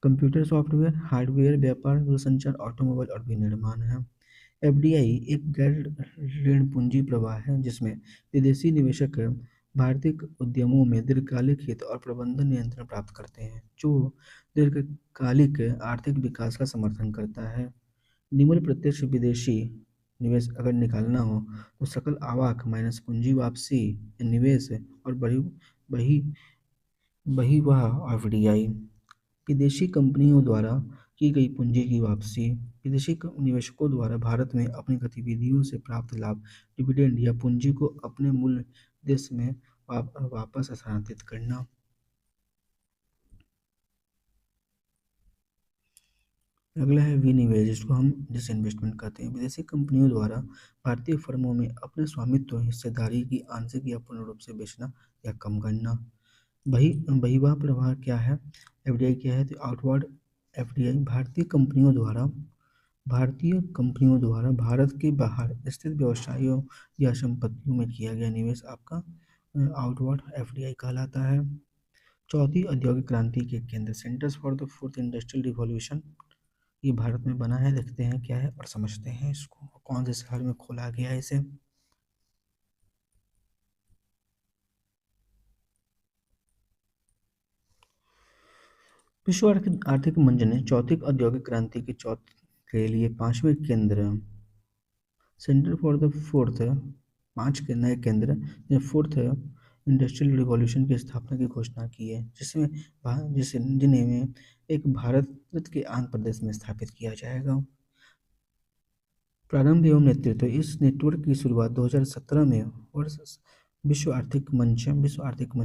कंप्यूटर सॉफ्टवेयर, हार्डवेयर, व्यापार, दूरसंचार, ऑटोमोबाइल और विनिर्माण है। FDI एक गैर ऋण पूंजी प्रवाह है, जिसमें विदेशी निवेशक भारतीय उद्यमों में दीर्घकालिक हित और प्रबंधन नियंत्रण प्राप्त करते हैं, जो दीर्घकालिक आर्थिक विकास का समर्थन करता है। निवल प्रत्यक्ष विदेशी निवेश अगर निकालना हो तो सकल आवाक माइनस पूंजी वापसी या निवेश और बड़ी वही वही वह एफडीआई। विदेशी कंपनियों द्वारा की गई पूंजी की वापसी। विदेशी निवेशकों द्वारा भारत में अपनी गतिविधियों से प्राप्त लाभ, डिविडेंड या पूंजी को अपने मूल देश में वापस स्थानांतरित करना। अगला है विनिवेश, जिसको हम डिसइन्वेस्टमेंट कहते हैं। विदेशी कंपनियों द्वारा भारतीय फर्मों में अपने स्वामित्व हिस्सेदारी की आंशिक या पूर्ण रूप से बेचना या कम करना। बहिर्वाह प्रवाह क्या है, एफडीआई क्या है, तो आउटवर्ड एफडीआई भारतीय कंपनियों द्वारा भारत के बाहर स्थित व्यवसायों या संपत्तियों में किया गया निवेश आपका आउटवर्ड एफडीआई कहलाता है। चौथी औद्योगिक क्रांति के केंद्र, centres for the fourth industrial revolution, ये भारत में बना है। देखते हैं क्या है और समझते हैं इसको, कौन से शहर में खोला गया है इसे। विश्व आर्थिक मंच ने चौथी औद्योगिक क्रांति के लिए पांचवें केंद्र, सेंटर फॉर द फोर्थ, पांच के नए केंद्र ने फोर्थ इंडस्ट्रियल रिवॉल्यूशन की स्थापना की घोषणा की है, जिन्हें में एक भारत के आंध्र प्रदेश में स्थापित किया जाएगा। प्रारंभ एवं नेतृत्व, इस नेटवर्क की शुरुआत 2017 में वर्ष विश्व आर्थिक मंच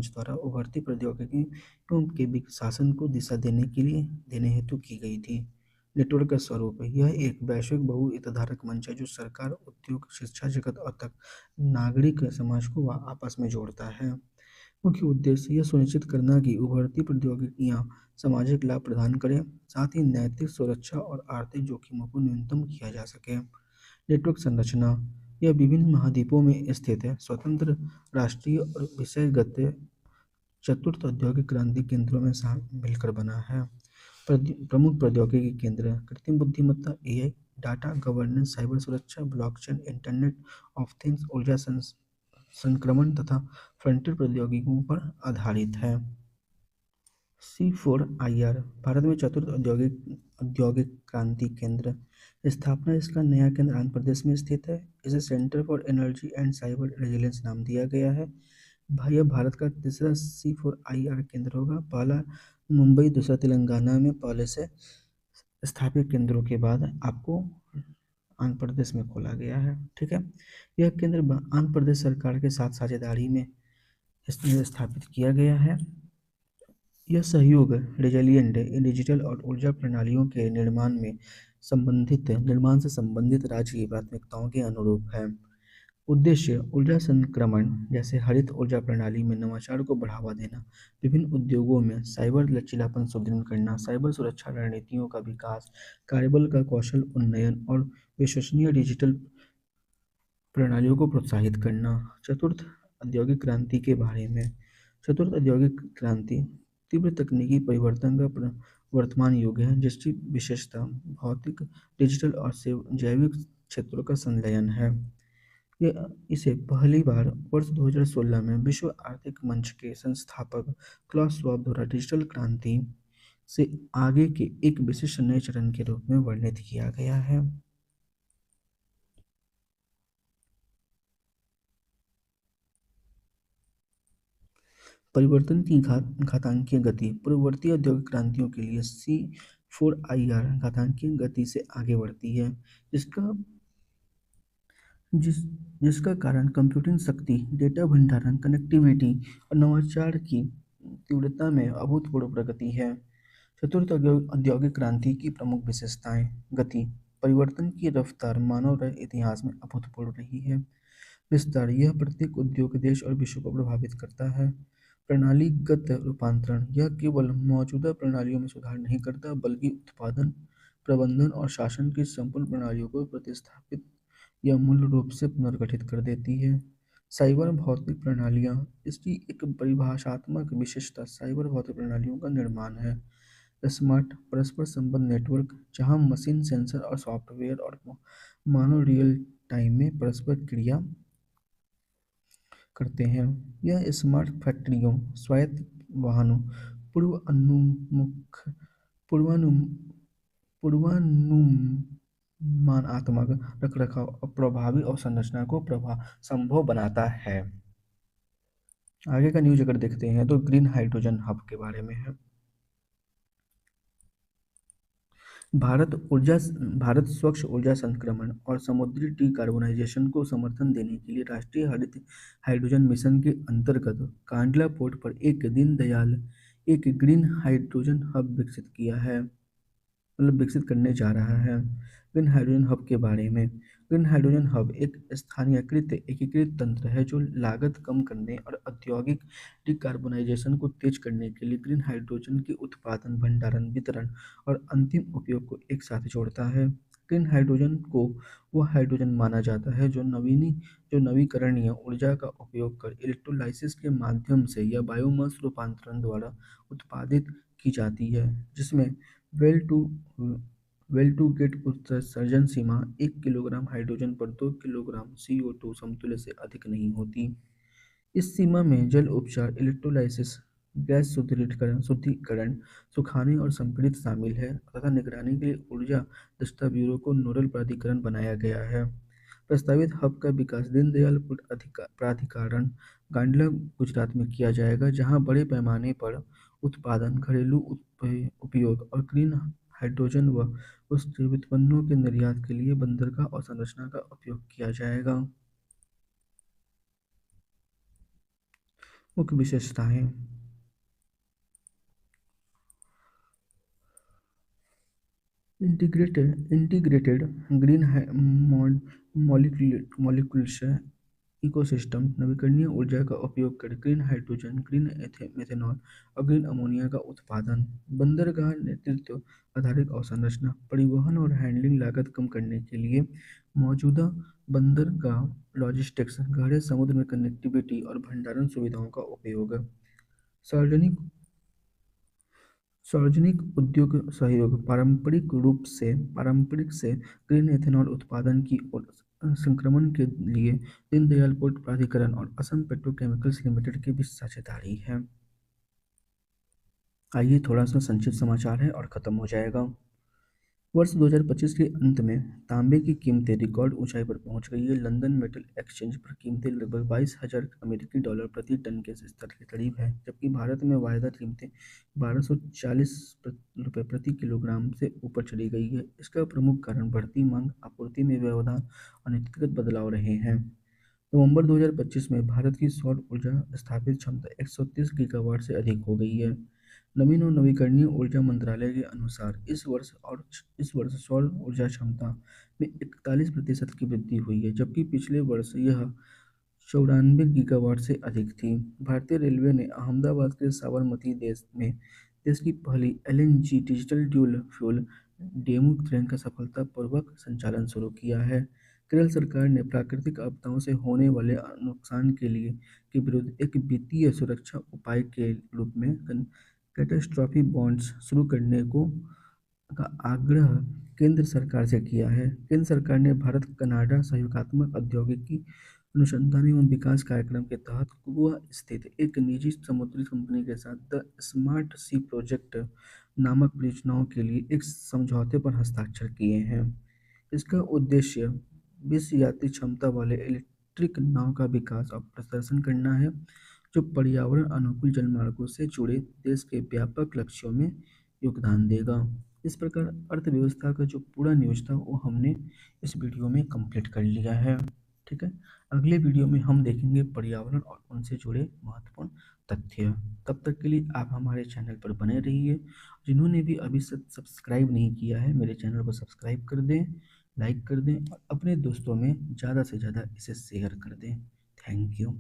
द्वारा उभरती प्रौद्योगिकियों के शासन को दिशा देने हेतु की गई थी। नेटवर्क का स्वरूप है, यह एक वैश्विक बहुहितधारक मंच है जो सरकार, उद्योग, शिक्षा जगत और तक नागरिक समाज को आपस में जोड़ता है। मुख्य उद्देश्य यह सुनिश्चित करना कि उभरती प्रौद्योगिकियां सामाजिक लाभ प्रदान करें, साथ ही नैतिक सुरक्षा और आर्थिक जोखिमों को न्यूनतम किया जा सके। नेटवर्क संरचना, यह विभिन्न महाद्वीपों में स्थित है, स्वतंत्र राष्ट्रीय और विषयगत चतुर्थ औद्योगिक क्रांति केंद्रों में मिलकर बना है। प्रमुख प्रौद्योगिकी केंद्र, कृत्रिम बुद्धिमत्ता एआई, डाटा गवर्नेंस, साइबर सुरक्षा, ब्लॉकचेन, इंटरनेट ऑफ थिंग्स, ऊर्जा संक्रमण तथा फ्रंटियर प्रौद्योगिकियों पर आधारित है। C4IR भारत में चतुर्थ औद्योगिक क्रांति केंद्र, स्थापना, इसका नया केंद्र आंध्र प्रदेश में स्थित है। इसे centre for energy and cyber resilience नाम दिया गया है। यह भारत का तीसरा C4IR केंद्र होगा। पहला मुंबई, दूसरा तेलंगाना में पहले से स्थापित केंद्रों के बाद आपको आंध्र प्रदेश में खोला गया है। ठीक है, यह केंद्र आंध्र प्रदेश सरकार के साथ साझेदारी में स्थापित किया गया है। यह सहयोग रेजिलिएंट डिजिटल और ऊर्जा प्रणालियों के निर्माण से संबंधित राज्य की प्राथमिकताओं के अनुरूप है। उद्देश्य ऊर्जा संक्रमण जैसे हरित ऊर्जा प्रणाली में नवाचार को बढ़ावा देना, विभिन्न उद्योगों में साइबर लचीलापन सुदृढ़ करना, साइबर सुरक्षा रणनीतियों का विकास, कार्यबल का कौशल उन्नयन और विश्वसनीय डिजिटल प्रणालियों को प्रोत्साहित करना। चतुर्थ औद्योगिक क्रांति के बारे में, चतुर्थ औद्योगिक क्रांति तीव्र तकनीकी परिवर्तन का वर्तमान युग है, जिसकी विशेषता भौतिक, डिजिटल और जैविक क्षेत्रों का संलयन है। इसे पहली बार वर्ष 2016 में विश्व आर्थिक मंच के संस्थापक क्लास श्वाब द्वारा डिजिटल क्रांति से आगे के एक विशिष्ट नए चरण के रूप में वर्णित किया गया है। परिवर्तन की घातांकीय गति, पूर्ववर्ती औद्योगिक क्रांतियों के लिए C4IR घातांकीय गति से आगे बढ़ती है, जिसका जिस जिसका कारण कंप्यूटिंग शक्ति, डेटा भंडारण, कनेक्टिविटी और नवाचार की तीव्रता में अभूतपूर्व प्रगति है। चतुर्थ औद्योगिक क्रांति की प्रमुख विशेषताएं, गति, परिवर्तन की रफ्तार मानव इतिहास में अभूतपूर्व रही है। विस्तार, यह प्रत्येक उद्योग, देश और विश्व को प्रभावित करता है। प्रणालीगत रूपांतरण, यह केवल मौजूदा प्रणालियों में सुधार नहीं करता बल्कि उत्पादन, प्रबंधन और शासन की संपूर्ण प्रणालियों को प्रतिस्थापित या मूल रूप से पुनर्गठित कर देती है। साइबर भौतिक प्रणालियाँ, इसकी एक परिभाषात्मक विशेषता साइबर भौतिक प्रणालियों का निर्माण है। स्मार्ट परस्पर संबंध नेटवर्क, जहाँ मशीन, सेंसर और सॉफ्टवेयर और मानव रियल टाइम में परस्पर क्रिया करते हैं। यह स्मार्ट फैक्ट्रियों, स्वायत्त वाहनों, पूर्वानुमुख पूर्वानुम पूर्वानुमानित मानात्मक रखरखाव और प्रभावी अवसंरचना को संभव बनाता है। आगे का न्यूज अगर देखते हैं तो ग्रीन हाइड्रोजन हब के बारे में है। भारत ऊर्जा भारत स्वच्छ ऊर्जा संक्रमण और समुद्री डिकार्बोनाइजेशन को समर्थन देने के लिए राष्ट्रीय हरित हाइड्रोजन मिशन के अंतर्गत कांडला पोर्ट पर एक ग्रीन हाइड्रोजन हब विकसित किया है, मतलब विकसित करने जा रहा है। ग्रीन हाइड्रोजन हब के बारे में। ग्रीन हाइड्रोजन हब एक स्थानीयकृत एकीकृत तंत्र है जो लागत कम करने और औद्योगिक डिकार्बोनाइजेशन को तेज करने के लिए ग्रीन हाइड्रोजन के उत्पादन, भंडारण, वितरण और अंतिम उपयोग को एक साथ जोड़ता है। ग्रीन हाइड्रोजन को वह हाइड्रोजन माना जाता है जो नवीकरणीय ऊर्जा का उपयोग कर इलेक्ट्रोलाइसिस के माध्यम से या बायोमास रूपांतरण द्वारा उत्पादित की जाती है, जिसमें well to well to gate उत्सर्जन सीमा 1 किलोग्राम हाइड्रोजन पर 2 किलोग्राम CO2 समतुल्य से अधिक नहीं होती। इस सीमा में जल उपचार, इलेक्ट्रोलाइसिस, गैस शुद्धिकरण, सुखाने और संपीड़ित शामिल है तथा निगरानी के लिए ऊर्जा दक्षता ब्यूरो को नोडल प्राधिकरण बनाया गया है। प्रस्तावित हब का विकास दीनदयाल प्राधिकरण, गांडला, गुजरात में किया जाएगा, जहां बड़े पैमाने पर उत्पादन, घरेलू उपयोग और ग्रीन हाइड्रोजन व उसके व्युत्पन्नों के निर्यात के लिए बंदरगाह और संरचना का उपयोग किया जाएगा। मुख्य विशेषताएं। इंटीग्रेटेड ग्रीन मॉलिक्यूल्स इकोसिस्टम, नवीकरणीय ऊर्जा का उपयोग कर ग्रीन हाइड्रोजन, ग्रीन मेथनॉल और ग्रीन अमोनिया का उत्पादन। बंदरगाह नेतृत्व आधारित अवसंरचना, परिवहन और हैंडलिंग लागत कम करने के लिए मौजूदा बंदरगाह लॉजिस्टिक्स, गहरे समुद्र में कनेक्टिविटी और भंडारण सुविधाओं का उपयोग। सार्वजनिक सार्वजनिक उद्योग सहयोग, पारंपरिक से ग्रीन एथेनॉल उत्पादन की ओर संक्रमण के लिए दीनदयाल पोर्ट प्राधिकरण और असम पेट्रोकेमिकल्स लिमिटेड के बीच साझेदारी है। आइए थोड़ा सा संक्षिप्त समाचार है और ख़त्म हो जाएगा। वर्ष 2025 के अंत में तांबे की कीमतें रिकॉर्ड ऊंचाई पर पहुंच गई है। लंदन मेटल एक्सचेंज पर कीमतें लगभग 22,000 अमेरिकी डॉलर प्रति टन के स्तर के करीब है, जबकि भारत में वायदा कीमतें 1240 रुपये प्रति किलोग्राम से ऊपर चली गई है। इसका प्रमुख कारण बढ़ती मांग, आपूर्ति में व्यवधान और नीतिगत बदलाव रहे हैं। नवंबर 2025 में भारत की सौर ऊर्जा स्थापित क्षमता 130 गीगावाट से अधिक हो गई है। नवीन और नवीकरणीय ऊर्जा मंत्रालय के अनुसार इस वर्ष सौर ऊर्जा क्षमता में 41% की वृद्धि हुई है, जबकि पिछले वर्ष यह 94 गीगावाट से अधिक थी। भारतीय रेलवे ने अहमदाबाद के साबरमती देश की पहली LNG digital dual fuel DEMU train का सफलतापूर्वक संचालन शुरू किया है। केरल सरकार ने प्राकृतिक आपदाओं से होने वाले नुकसान के विरुद्ध एक वित्तीय सुरक्षा उपाय के रूप में कैटेस्ट्रॉफी बॉन्ड्स शुरू करने का आग्रह केंद्र सरकार से किया है। केंद्र सरकार ने भारत कनाडा सहयोगात्मक औद्योगिकी अनुसंधान एवं विकास कार्यक्रम के तहत गोवा स्थित एक निजी समुद्री कंपनी के साथ द स्मार्ट सी प्रोजेक्ट नामक परियोजनाओं के लिए एक समझौते पर हस्ताक्षर किए हैं। इसका उद्देश्य 20 यात्री क्षमता वाले इलेक्ट्रिक नाव का विकास और प्रदर्शन करना है, जो पर्यावरण अनुकूल जलमार्गों से जुड़े देश के व्यापक लक्ष्यों में योगदान देगा। इस प्रकार अर्थव्यवस्था का जो पूरा न्यूज़ था वो हमने इस वीडियो में कंप्लीट कर लिया है। ठीक है, अगले वीडियो में हम देखेंगे पर्यावरण और उनसे जुड़े महत्वपूर्ण तथ्य। तब तक के लिए आप हमारे चैनल पर बने रहिए। जिन्होंने भी अभी सब्सक्राइब नहीं किया है, मेरे चैनल को सब्सक्राइब कर दें, लाइक कर दें और अपने दोस्तों में ज़्यादा से ज़्यादा इसे शेयर कर दें। Thank you.